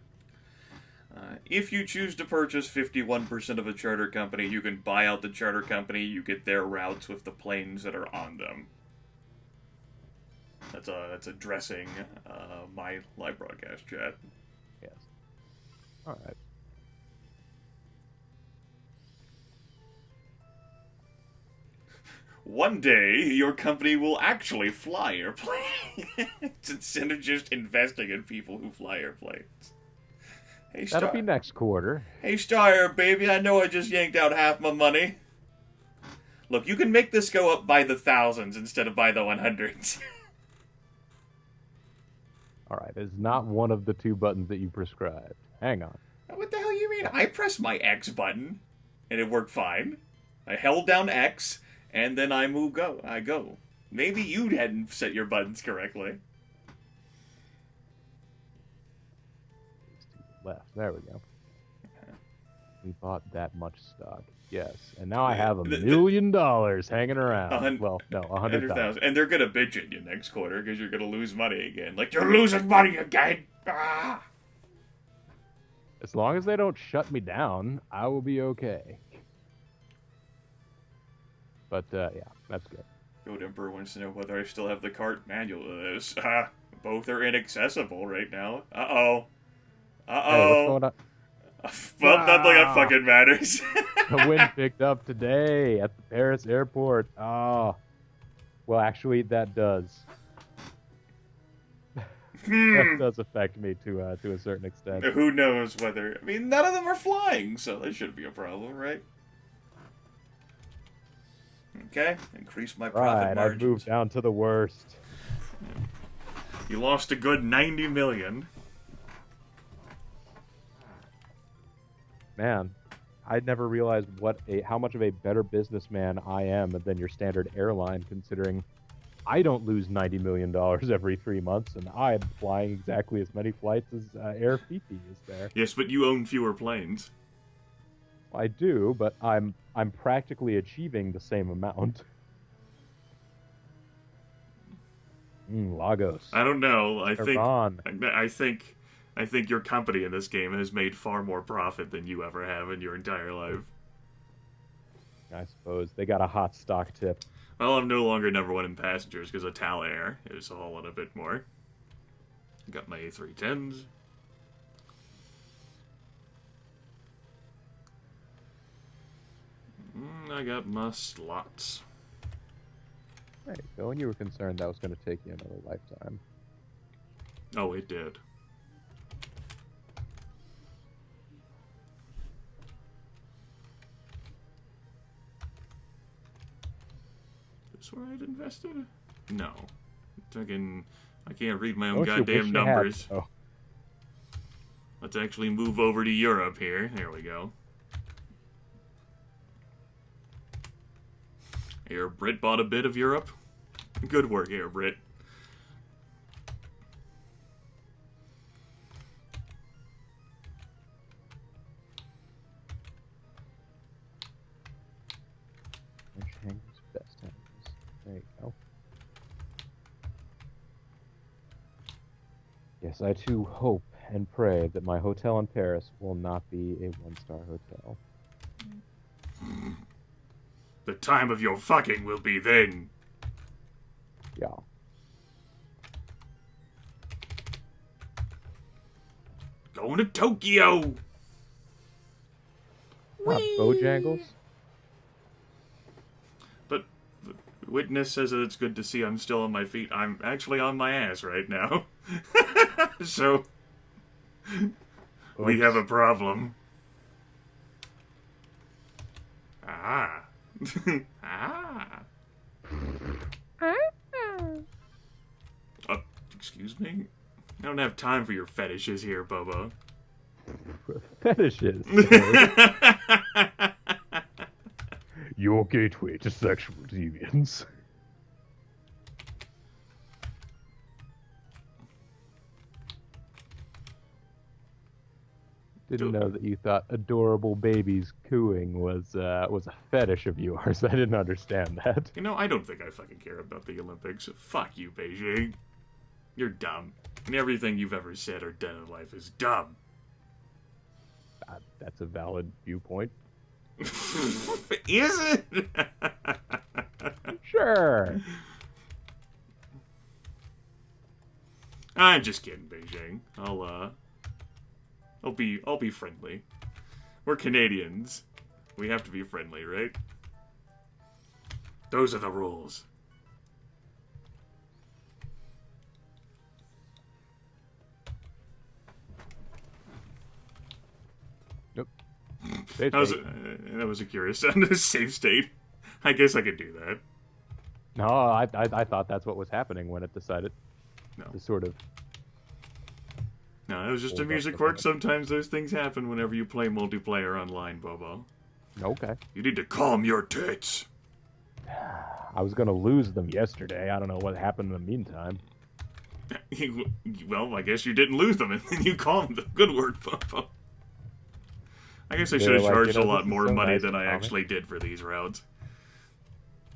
If you choose to purchase 51% of a charter company, you can buy out the charter company. You get their routes with the planes that are on them. That's addressing my live broadcast chat. Yes. All right. One day, your company will actually fly airplanes instead of just investing in people who fly airplanes. Hey, That'll be next quarter. Hey, Star, baby, I know I just yanked out half my money. Look, you can make this go up by the thousands instead of by the 100s. All right, it's not one of the 2 buttons that you prescribed. Hang on. What the hell you mean? I pressed my X button, and it worked fine. I held down X, and then I go. Maybe you hadn't set your buttons correctly. Left. There we go. We bought that much stock. Yes. And now I have $1 million hanging around. Well, no, 100,000. And they're going to bitch at you next quarter because you're going to lose money again. Like, you're losing money again! Ah! As long as they don't shut me down, I will be okay. But, yeah, that's good. Goat Emperor wants to know whether I still have the cart manual of this. Both are inaccessible right now. Uh-oh. Hey, what's going on? Well, not like that fucking matters. The wind picked up today at the Paris airport. Oh. Well, actually, that does. That does affect me to a certain extent. Who knows whether... I mean, none of them are flying, so that shouldn't be a problem, right? Okay, increase my profit margins. I've moved down to the worst. You lost a good 90 million. Man, I'd never realized how much of a better businessman I am than your standard airline, considering I don't lose $90 million every 3 months, and I'm flying exactly as many flights as Air Fifi is there. Yes, but you own fewer planes. I do, but I'm practically achieving the same amount. Lagos. I don't know. Irfan. I think your company in this game has made far more profit than you ever have in your entire life. I suppose they got a hot stock tip. Well, I'm no longer number one in passengers because of Talair is a whole lot a bit more. Got my A310s. I got my slots. There you go. And you were concerned that was going to take you another lifetime. Oh, it did. Is this where I'd invested? No. I can't read my own goddamn numbers. Oh. Let's actually move over to Europe here. There we go. Air Brit bought a bit of Europe. Good work, Air Brit. Best hangers. There you go. Yes, I too hope and pray that my hotel in Paris will not be a one-star hotel. The time of your fucking will be then. Yeah. Going to Tokyo. Bojangles? But Witness says that it's good to see I'm still on my feet. I'm actually on my ass right now. So, we have a problem. Ah. Excuse me? I don't have time for your fetishes here, Bobo. Fetishes? Your gateway to sexual deviance. Didn't know that you thought adorable babies cooing was a fetish of yours. I didn't understand that. You know, I don't think I fucking care about the Olympics. Fuck you, Beijing. You're dumb. And everything you've ever said or done in life is dumb. That's a valid viewpoint. Is it? Sure. I'm just kidding, Beijing. I'll be friendly. We're Canadians. We have to be friendly, right? Those are the rules. Nope. That was a curious sound. A safe state. I guess I could do that. No, I thought that's what was happening when it decided to sort of... No, it was just a music quirk. Sometimes those things happen whenever you play multiplayer online, Bobo. Okay. You need to calm your tits. I was going to lose them yesterday. I don't know what happened in the meantime. Well, I guess you didn't lose them, and then you calmed them. Good work, Bobo. I guess I should have charged a lot more money than I actually did for these routes.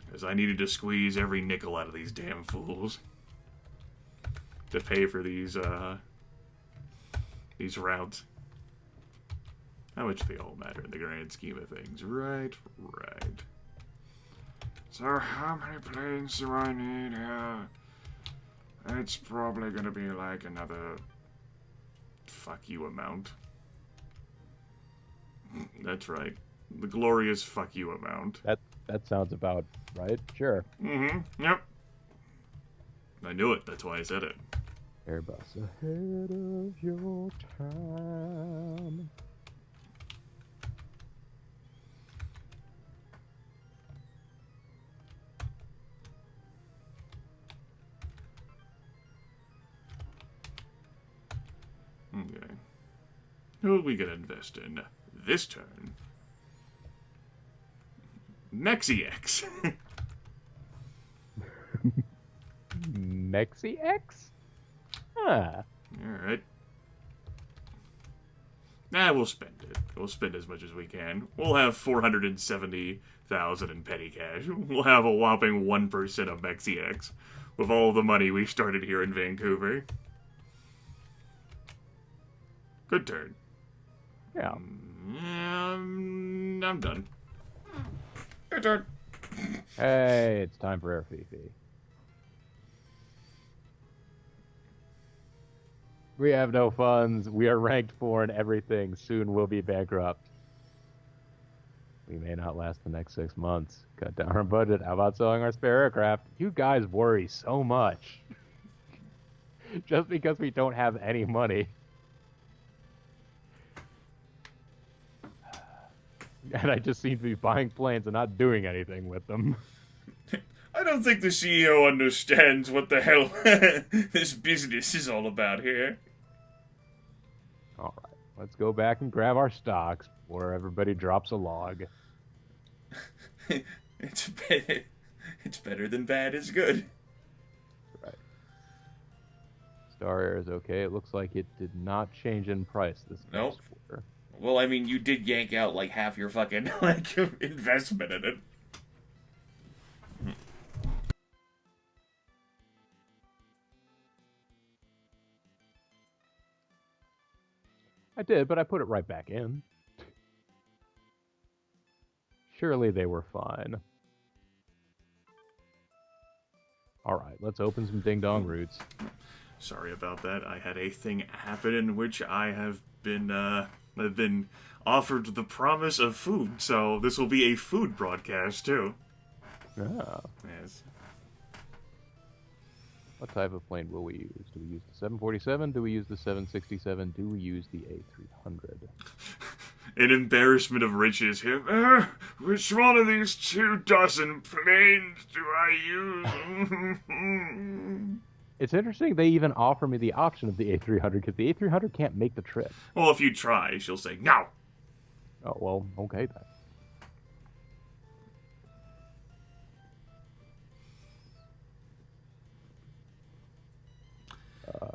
Because I needed to squeeze every nickel out of these damn fools. To pay for these routes. How much they all matter in the grand scheme of things. Right. So how many planes do I need here? It's probably gonna be like another... fuck you amount. That's right. The glorious fuck you amount. That sounds about right. Sure. Mm-hmm. Yep. I knew it. That's why I said it. Airbus ahead of your time. Okay. Who are we gonna invest in this turn? Mexiex. Mexiex? Huh. Alright. Nah, we'll spend it. We'll spend as much as we can. We'll have 470,000 in petty cash. We'll have a whopping 1% of Mexiex. with all the money we started here in Vancouver. Good turn. Yeah. I'm done. Your turn. Hey, it's time for Air Fifi. We have no funds. We are ranked 4 in everything. Soon we'll be bankrupt. We may not last the next 6 months. Cut down our budget. How about selling our spare aircraft? You guys worry so much. Just because we don't have any money. And I just seem to be buying planes and not doing anything with them. I don't think the CEO understands what the hell this business is all about here. All right, let's go back and grab our stocks before everybody drops a log. It's better than bad is good. Right. Star Air is okay. It looks like it did not change in price this past quarter. Well, I mean, you did yank out like half your fucking like investment in it. I did, but I put it right back in. Surely they were fine. Alright, let's open some ding-dong roots. Sorry about that. I had a thing happen in which I have been offered the promise of food, so this will be a food broadcast, too. Ah. Yes. What type of plane will we use? Do we use the 747? Do we use the 767? Do we use the A300? An embarrassment of riches here. Which one of these 24 planes do I use? It's interesting they even offer me the option of the A300 because the A300 can't make the trip. Well, if you try, she'll say no. Oh, well, okay then.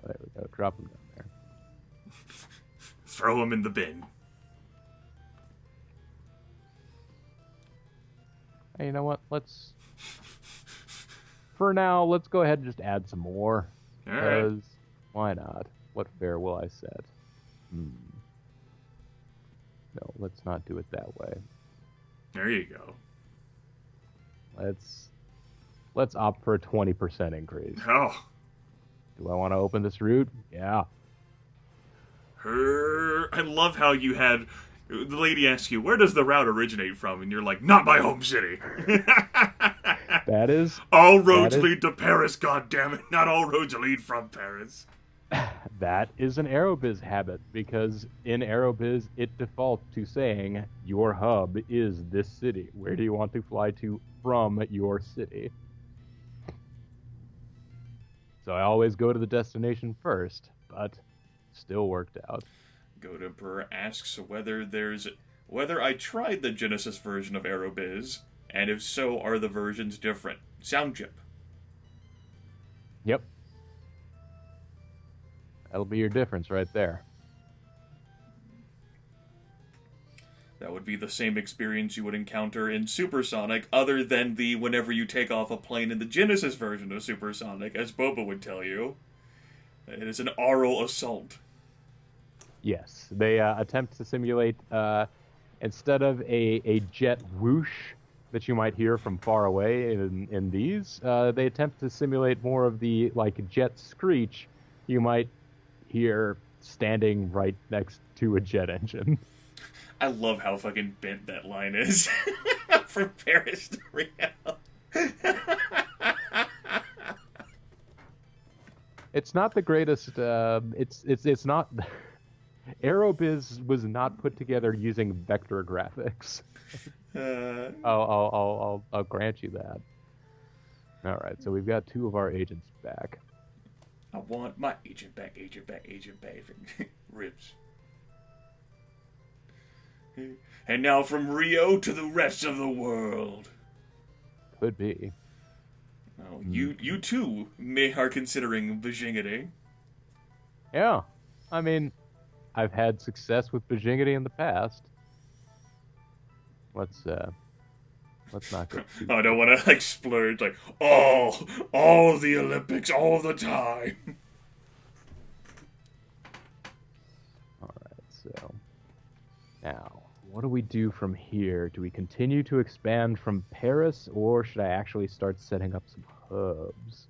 There we go. Drop them down there. Throw them in the bin. Hey, you know what? For now, let's go ahead and just add some more. All right. Because why not? What fare will I set? No, let's not do it that way. There you go. Let's opt for a 20% increase. Oh. Do I want to open this route? Yeah. I love how you had the lady ask you, where does the route originate from? And you're like, not my home city. That is... All roads lead to Paris, goddammit. Not all roads lead from Paris. That is an Aerobiz habit, because in Aerobiz, it defaults to saying, your hub is this city. Where do you want to fly to from your city? So I always go to the destination first, but still worked out. Godaper asks whether I tried the Genesis version of Aerobiz, and if so, are the versions different? Sound chip. Yep. That'll be your difference right there. That would be the same experience you would encounter in Supersonic, other than the whenever you take off a plane in the Genesis version of Supersonic, as Boba would tell you. It is an oral assault. Yes, they attempt to simulate, instead of a jet whoosh that you might hear from far away in these, they attempt to simulate more of the jet screech you might hear standing right next to a jet engine. I love how fucking bent that line is. From Paris to Rio. It's not the greatest, it's not... Aerobiz was not put together using vector graphics. I'll grant you that. All right, so we've got 2 of our agents back. I want my agent back, agent back, agent back. Ribs. And now from Rio to the rest of the world. Could be. Oh, you too are considering Bajingity. Yeah, I mean, I've had success with Bajingity in the past. Let's Let's not go too I don't want to like splurge like all the Olympics all the time. All right, so now what do we do from here? Do we continue to expand from Paris, or should I actually start setting up some hubs?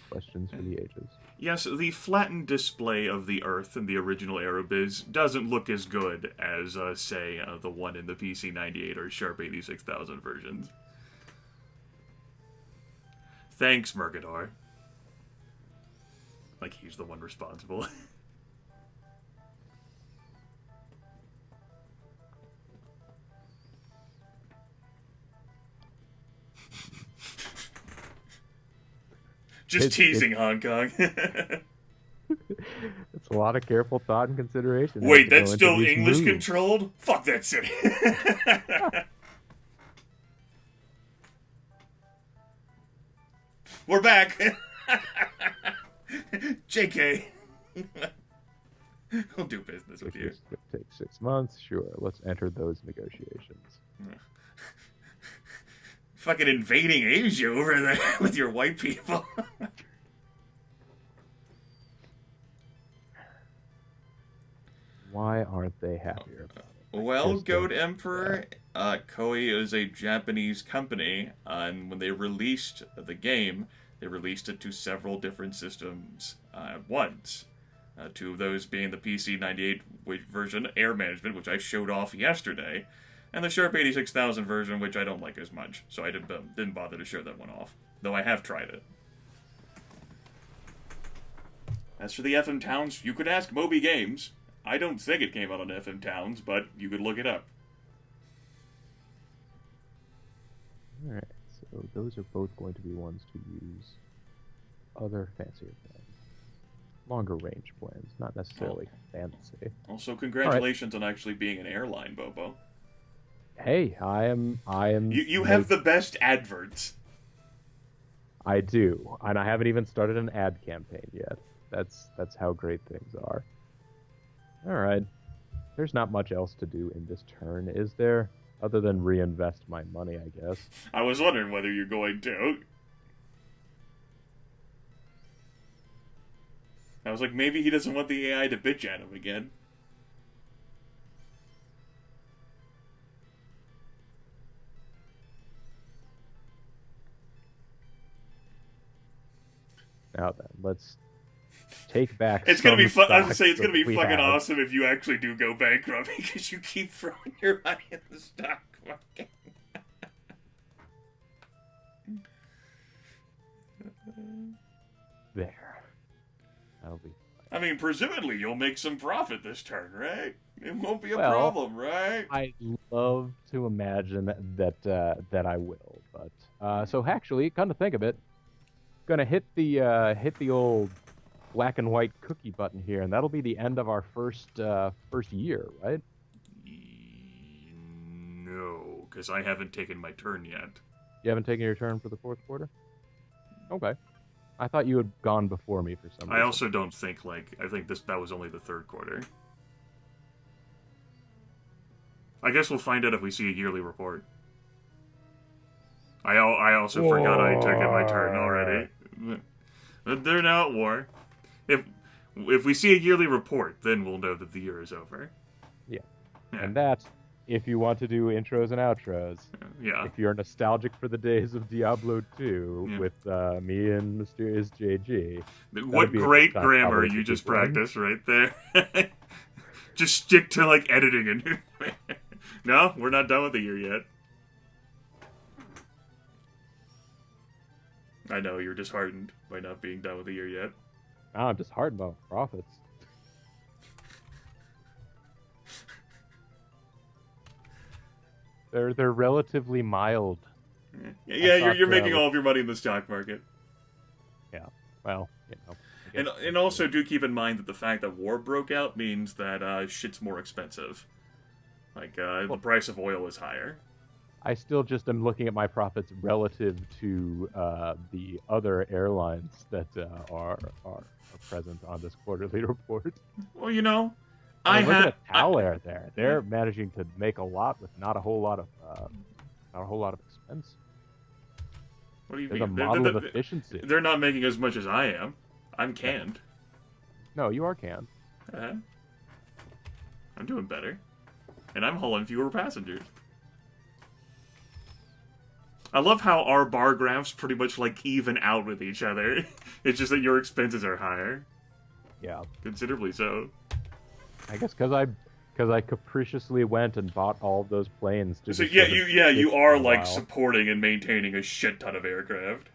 Questions for the ages. Yes, the flattened display of the Earth in the original Aerobiz doesn't look as good as, say, the one in the PC98 or Sharp 86000 versions. Thanks, Mercador. Like he's the one responsible. Just teasing Hong Kong. It's a lot of careful thought and consideration. Wait, that's still English controlled? Fuck that city. We're back. JK. We'll do business with you. It's going to take 6 months. Sure, let's enter those negotiations. Fucking invading Asia over there with your white people. Why aren't they happier about it? Well, Goat Emperor, Koei is a Japanese company, and when they released the game, they released it to several different systems at once. Two of those being the PC98 version, Air Management, which I showed off yesterday, and the Sharp 86000 version, which I don't like as much, so I didn't bother to show that one off, though I have tried it. As for the FM Towns, you could ask Moby Games. I don't think it came out on FM Towns, but you could look it up. Alright, so those are both going to be ones to use other fancier plans. Longer range plans, not necessarily fancy. Also, congratulations on actually being an airline, Bobo. Hey, I am. You have the best adverts. I do, and I haven't even started an ad campaign yet. That's how great things are. All right, there's not much else to do in this turn, is there? Other than reinvest my money, I guess. I was wondering whether you're going to. I was like, maybe he doesn't want the AI to bitch at him again. Now then, let's take back. It's gonna be fun. I was stocks gonna say it's gonna be that we fucking have. awesome if you actually do go bankrupt because you keep throwing your money in the stock market. There. That'll be. I mean, presumably you'll make some profit this turn, right? It won't be a Well, problem, right? I'd love to imagine that I will, but so actually, come to think of it, gonna hit the old black and white cookie button here, and that'll be the end of our first year, right? No, because I haven't taken my turn yet. You haven't taken your turn for the fourth quarter? Okay. I thought you had gone before me for some reason. I also don't think, I think that was only the third quarter. I guess we'll find out if we see a yearly report. I also forgot I took in my turn already. They're now at war. If we see a yearly report, then we'll know that the year is over. Yeah. And that, if you want to do intros and outros, yeah. If you're nostalgic for the days of Diablo 2 with me and Mysterious JG. What great grammar you just practiced right there. Just stick to, editing and... No, we're not done with the year yet. I know, you're disheartened by not being done with the year yet. No, I'm disheartened about profits. They're relatively mild. Yeah, you're making all of your money in the stock market. Yeah, well, you know. And also do keep in mind that the fact that war broke out means that shit's more expensive. The price of oil is higher. I still just am looking at my profits relative to the other airlines that are present on this quarterly report. Well, I mean, look at Talair there. They're managing to make a lot with not a whole lot of expense. What do you There's mean? a model of efficiency. They're not making as much as I am. I'm canned. No, you are canned. I'm doing better. And I'm hauling fewer passengers. I love how our bar graphs pretty much, like, even out with each other. It's just that your expenses are higher. Yeah. Considerably so. I guess because I capriciously went and bought all of those planes. So you are, like, supporting and maintaining a shit ton of aircraft.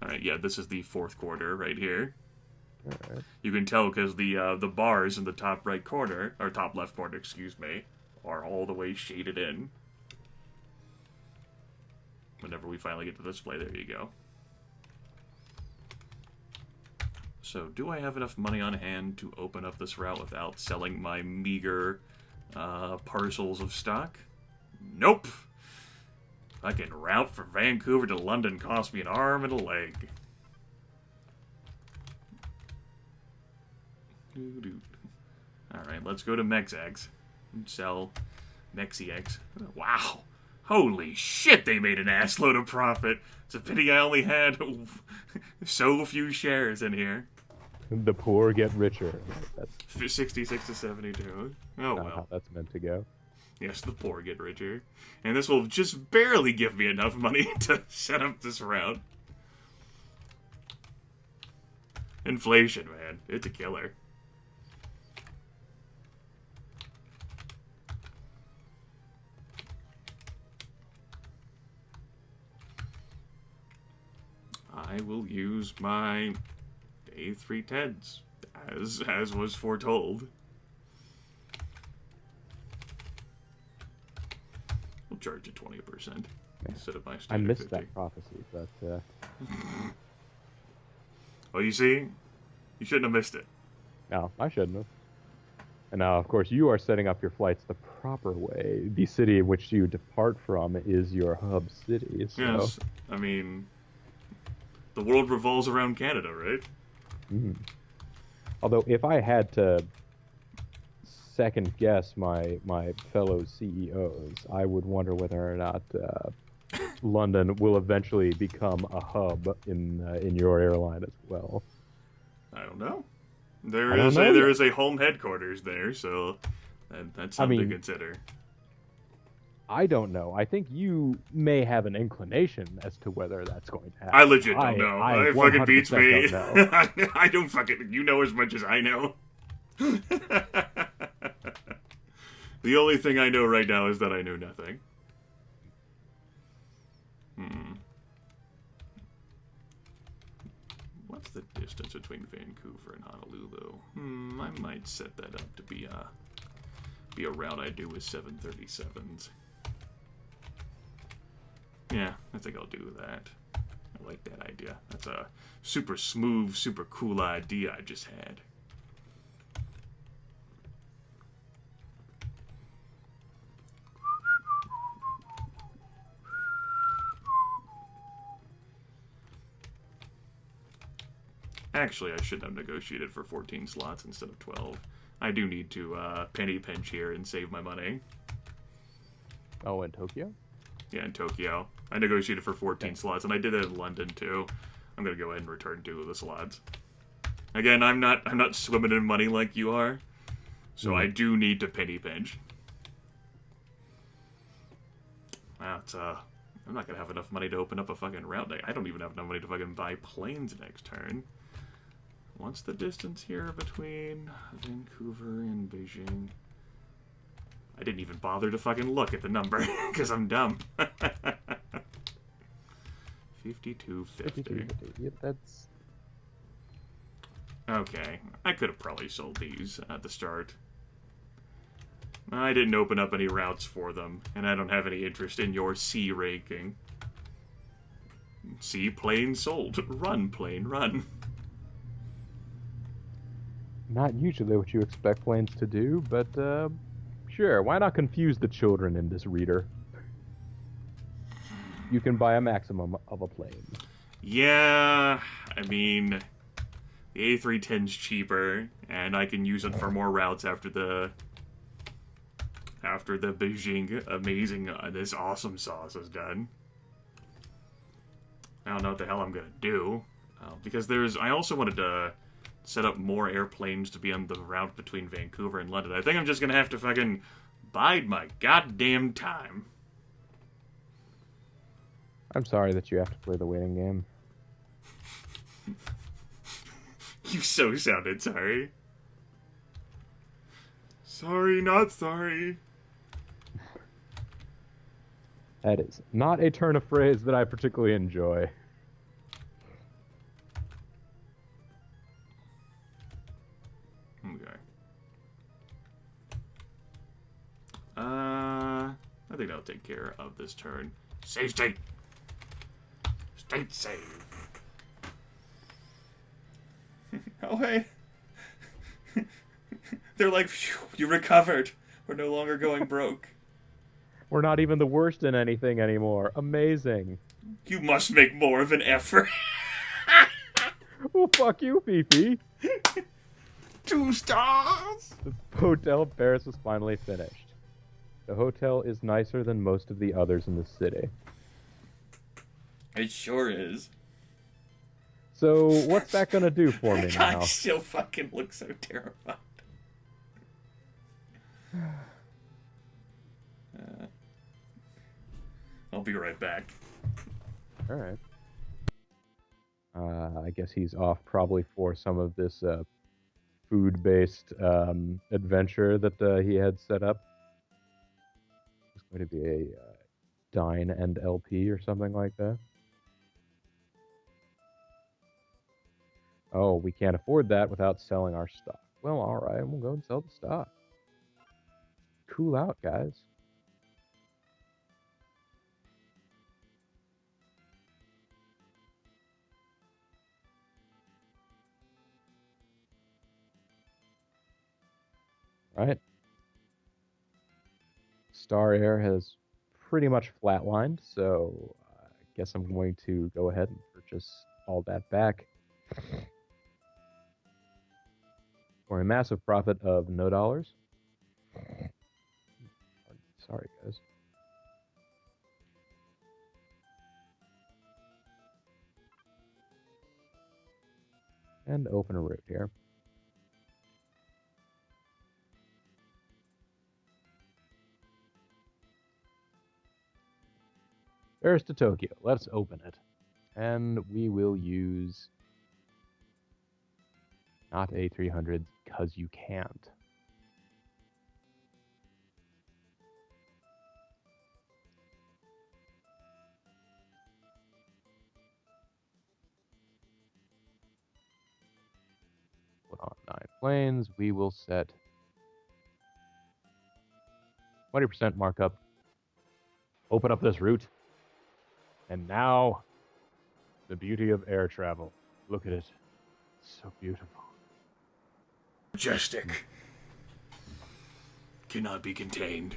Alright, yeah, this is the fourth quarter right here. Alright. You can tell because the bars in the top right corner, or top left corner, excuse me, are all the way shaded in. Whenever we finally get to the display, there you go. So, do I have enough money on hand to open up this route without selling my meager parcels of stock? Nope! Fucking route from Vancouver to London cost me an arm and a leg. Alright, let's go to Mexags and sell Mexiags. Wow! Holy shit, they made an assload of profit. It's a pity I only had so few shares in here. The poor get richer. That's 66 to 72. Oh, well. How that's meant to go. Yes, the poor get richer. And this will just barely give me enough money to set up this route. Inflation, man. It's a killer. I will use my A310s, as was foretold. We'll charge it 20% instead of my standard I missed 50. that prophecy, but... Well, you see? You shouldn't have missed it. No, I shouldn't have. And now, of course, you are setting up your flights the proper way. The city in which you depart from is your hub city, so... Yes, I mean... The world revolves around Canada, right? Mm. Although, if I had to second guess my fellow CEOs, I would wonder whether or not London will eventually become a hub in your airline as well. I don't know. There is a home headquarters there, so that's something to consider. I don't know. I think you may have an inclination as to whether that's going to happen. I legit don't know. It fucking beats me. Don't I don't fucking... You know as much as I know. The only thing I know right now is that I know nothing. What's the distance between Vancouver and Honolulu? I might set that up to be a route I do with 737s. Yeah, I think I'll do that. I like that idea. That's a super smooth, super cool idea I just had. Actually, I should have negotiated for 14 slots instead of 12. I do need to penny pinch here and save my money. Oh, in Tokyo? Yeah, in Tokyo. I negotiated for 14 slots, and I did it in London, too. I'm gonna go ahead and return 2 of the slots. Again, I'm not swimming in money like you are, so I do need to penny pinch. Wow, I'm not gonna have enough money to open up a fucking route. I don't even have enough money to fucking buy planes next turn. What's the distance here between Vancouver and Beijing? I didn't even bother to fucking look at the number, because I'm dumb. 5250. Yeah, that's... Okay, I could have probably sold these at the start. I didn't open up any routes for them, and I don't have any interest in your C ranking. C plane sold. Run, plane, run. Not usually what you expect planes to do, but sure, why not confuse the children in this reader? You can buy a maximum of a plane. Yeah, I mean, The A310's cheaper, and I can use it for more routes after the Beijing amazing, this awesome sauce is done. I don't know what the hell I'm gonna do, because I also wanted to set up more airplanes to be on the route between Vancouver and London. I think I'm just gonna have to fucking bide my goddamn time. I'm sorry that you have to play the waiting game. You so sounded sorry. Sorry, not sorry. That is not a turn of phrase that I particularly enjoy. Okay. I think that'll take care of this turn. Save state! State save! Oh, hey! They're like, phew, you recovered. We're no longer going broke. We're not even the worst in anything anymore. Amazing. You must make more of an effort. Well, fuck you, Fifi. 2 stars! The hotel in Paris was finally finished. The hotel is nicer than most of the others in the city. It sure is. So, what's that gonna do for me now? I still fucking look so terrified. I'll be right back. Alright. I guess he's off probably for some of this food-based adventure that he had set up. It's going to be a Dine and LP or something like that. Oh, we can't afford that without selling our stock. Well, alright, we'll go and sell the stock. Cool out, guys. Right. Star Air has pretty much flatlined, so I guess I'm going to go ahead and purchase all that back for a massive profit of no dollars. Sorry, guys. And open a route here. Paris to Tokyo. Let's open it. And we will use not A300s because you can't. Put on 9 planes. We will set 20% markup. Open up this route. And now, the beauty of air travel. Look at it. It's so beautiful. Majestic. Cannot be contained.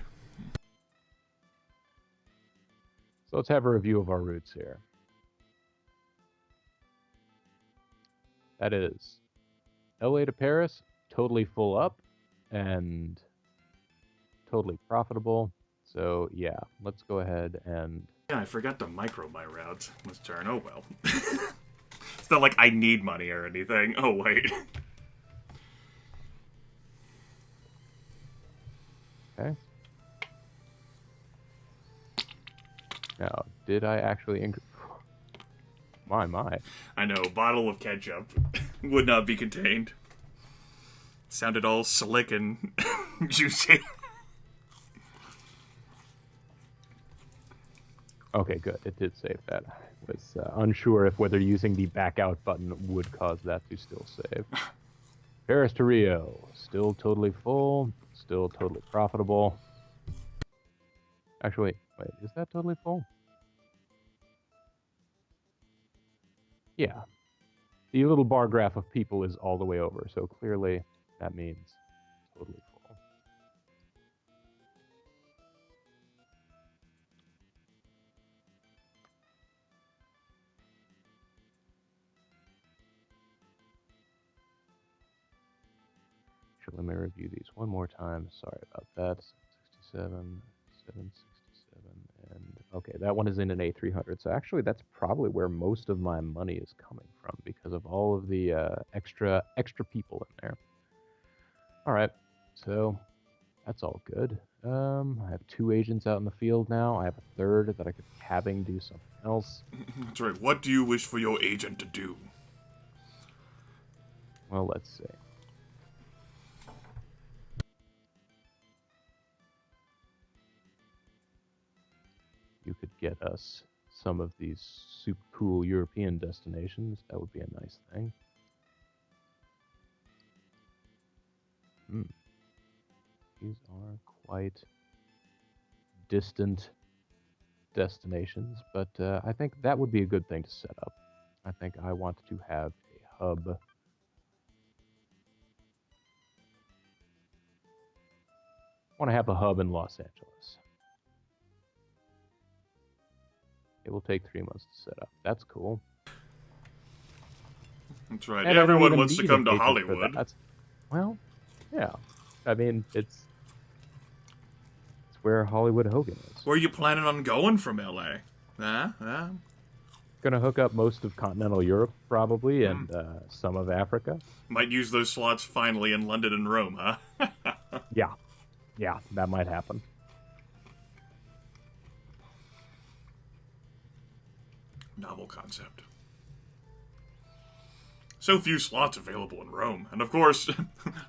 So let's have a review of our routes here. That is LA to Paris, totally full up and totally profitable. So yeah, let's go ahead and... Yeah, I forgot to micro my routes this turn. Oh well. It's not like I need money or anything. Oh wait. Okay. Now, did I actually My. I know, bottle of ketchup would not be contained. Sounded all slick and juicy. Okay, good. It did save that. I was unsure if whether using the back out button would cause that to still save. Paris to Rio. Still totally full. Still totally profitable. Actually, wait, is that totally full? Yeah. The little bar graph of people is all the way over, so clearly that means totally full. Actually, let me review these one more time. Sorry about that. 767, 767, and okay, that one is in an A300. So actually, that's probably where most of my money is coming from because of all of the extra people in there. All right, so that's all good. I have 2 agents out in the field now. I have a 3rd that I could having do something else. That's right. What do you wish for your agent to do? Well, let's see. You could get us some of these super cool European destinations. That would be a nice thing. These are quite distant destinations, but I think that would be a good thing to set up. I think I want to have a hub. I want to have a hub in Los Angeles. It will take 3 months to set up. That's cool. That's right. And everyone wants to come to Hollywood. Well, yeah. I mean, it's where Hollywood Hogan is. Where are you planning on going from LA? Gonna hook up most of continental Europe, probably, and some of Africa. Might use those slots finally in London and Rome, huh? Yeah, that might happen. Novel concept. So few slots available in Rome. And of course,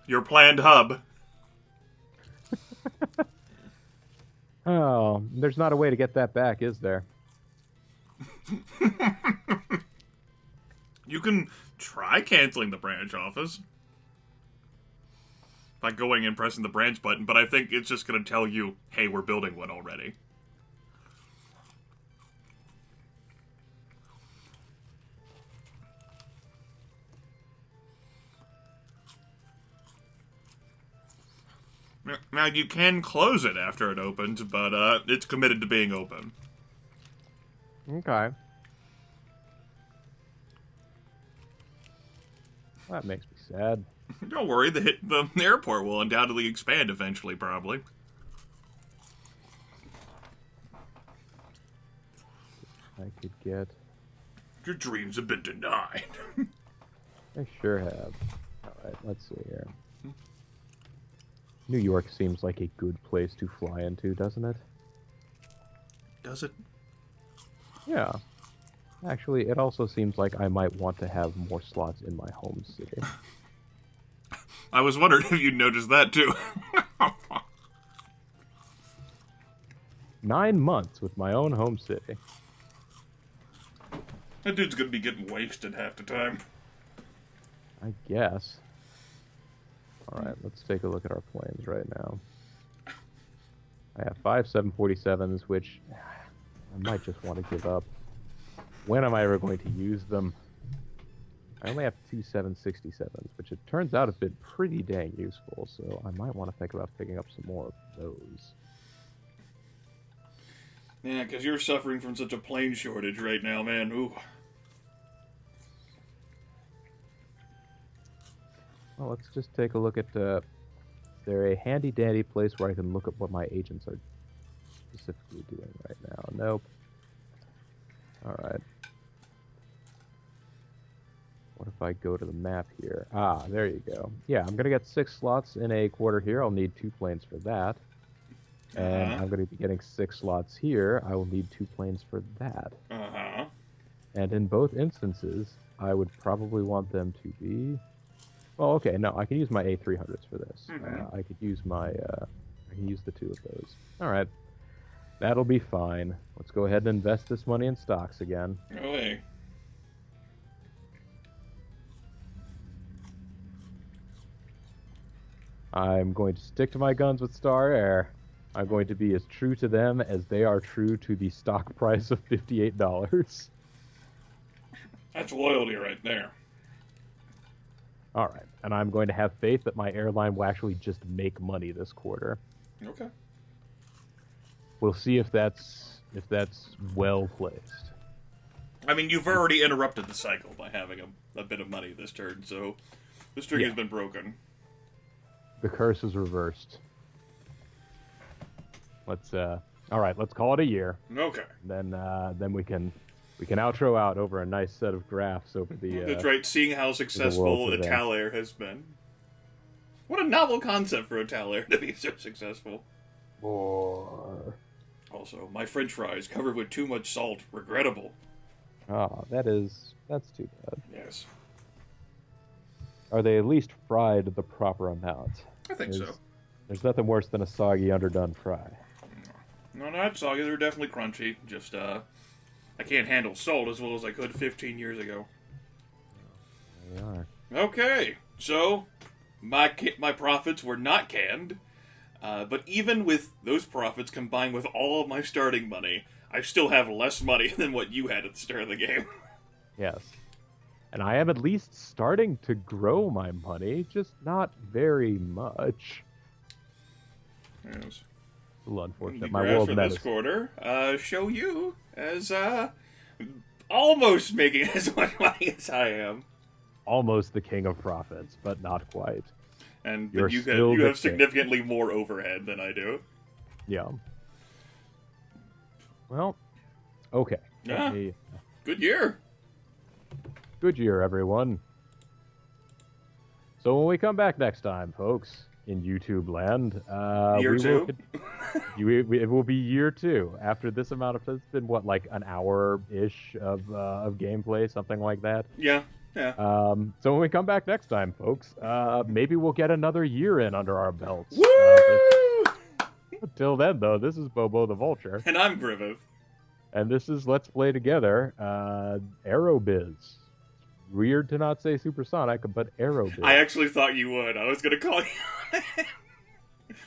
your planned hub. Oh, there's not a way to get that back, is there? You can try canceling the branch office by going and pressing the branch button, but I think it's just going to tell you, hey, we're building one already. Now, you can close it after it opens, but it's committed to being open. Okay. That makes me sad. Don't worry, the airport will undoubtedly expand eventually, probably. I could get... Your dreams have been denied. I sure have. Alright, let's see here. New York seems like a good place to fly into, doesn't it? Does it? Yeah. Actually, it also seems like I might want to have more slots in my home city. I was wondering if you'd noticed that, too. 9 months with my own home city. That dude's gonna be getting wasted half the time. I guess. Alright, let's take a look at our planes right now. I have 5 747s, which I might just want to give up. When am I ever going to use them? I only have 2 767s, which it turns out have been pretty dang useful, so I might want to think about picking up some more of those. Yeah, because you're suffering from such a plane shortage right now, man. Ooh. Well, let's just take a look at, is there a handy-dandy place where I can look at what my agents are specifically doing right now? Nope. Alright. What if I go to the map here? Ah, there you go. Yeah, I'm going to get 6 slots in a quarter here. I'll need 2 planes for that. And I'm going to be getting 6 slots here. I will need 2 planes for that. And in both instances, I would probably want them to be... Well, okay, no, I can use my A300s for this. I could use my... I can use the 2 of those. Alright. That'll be fine. Let's go ahead and invest this money in stocks again. Really? I'm going to stick to my guns with Star Air. I'm going to be as true to them as they are true to the stock price of $58. That's loyalty right there. All right, and I'm going to have faith that my airline will actually just make money this quarter. Okay. We'll see if that's well placed. I mean, you've already interrupted the cycle by having a bit of money this turn, so the string has been broken. The curse is reversed. Let's all right, let's call it a year. Okay. Then we can outro out over a nice set of graphs over the. That's right. Seeing how successful event. Italair has been. What a novel concept for Italair to be so successful. More. Also, my French fries covered with too much salt. Regrettable. Oh, that's too bad. Yes. Are they at least fried the proper amount? I think so. There's nothing worse than a soggy, underdone fry. No, not soggy. They're definitely crunchy. Just, I can't handle salt as well as I could 15 years ago. They are. Okay, so my profits were not canned, but even with those profits combined with all of my starting money, I still have less money than what you had at the start of the game. Yes. And I am at least starting to grow my money, just not very much. Yes. It's a little unfortunate. The My graphs world for net this is quarter show you as almost making as much money as I am. almost the king of profits, but not quite. And You're you still have the king. significantly more overhead than I do. Yeah. Well, okay. Yeah. Good year. Good year, everyone. So when we come back next time, folks, in YouTube land, Year two? It will be year 2. After this amount of, it's been what, like an hour-ish of gameplay, something like that. Yeah, yeah. So when we come back next time, folks, maybe we'll get another year in under our belts. Woo! Until then, though, this is BoboTheVulture. And I'm Grimith. And this is Let's Play Together, Aerobiz. Weird to not say supersonic, but Aerobiz. I actually thought you would. I was going to call you.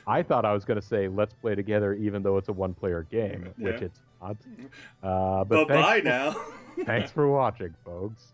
I thought I was going to say Let's Play Together, even though it's a one-player game, which it's not. But Bye-bye now. Thanks for watching, folks.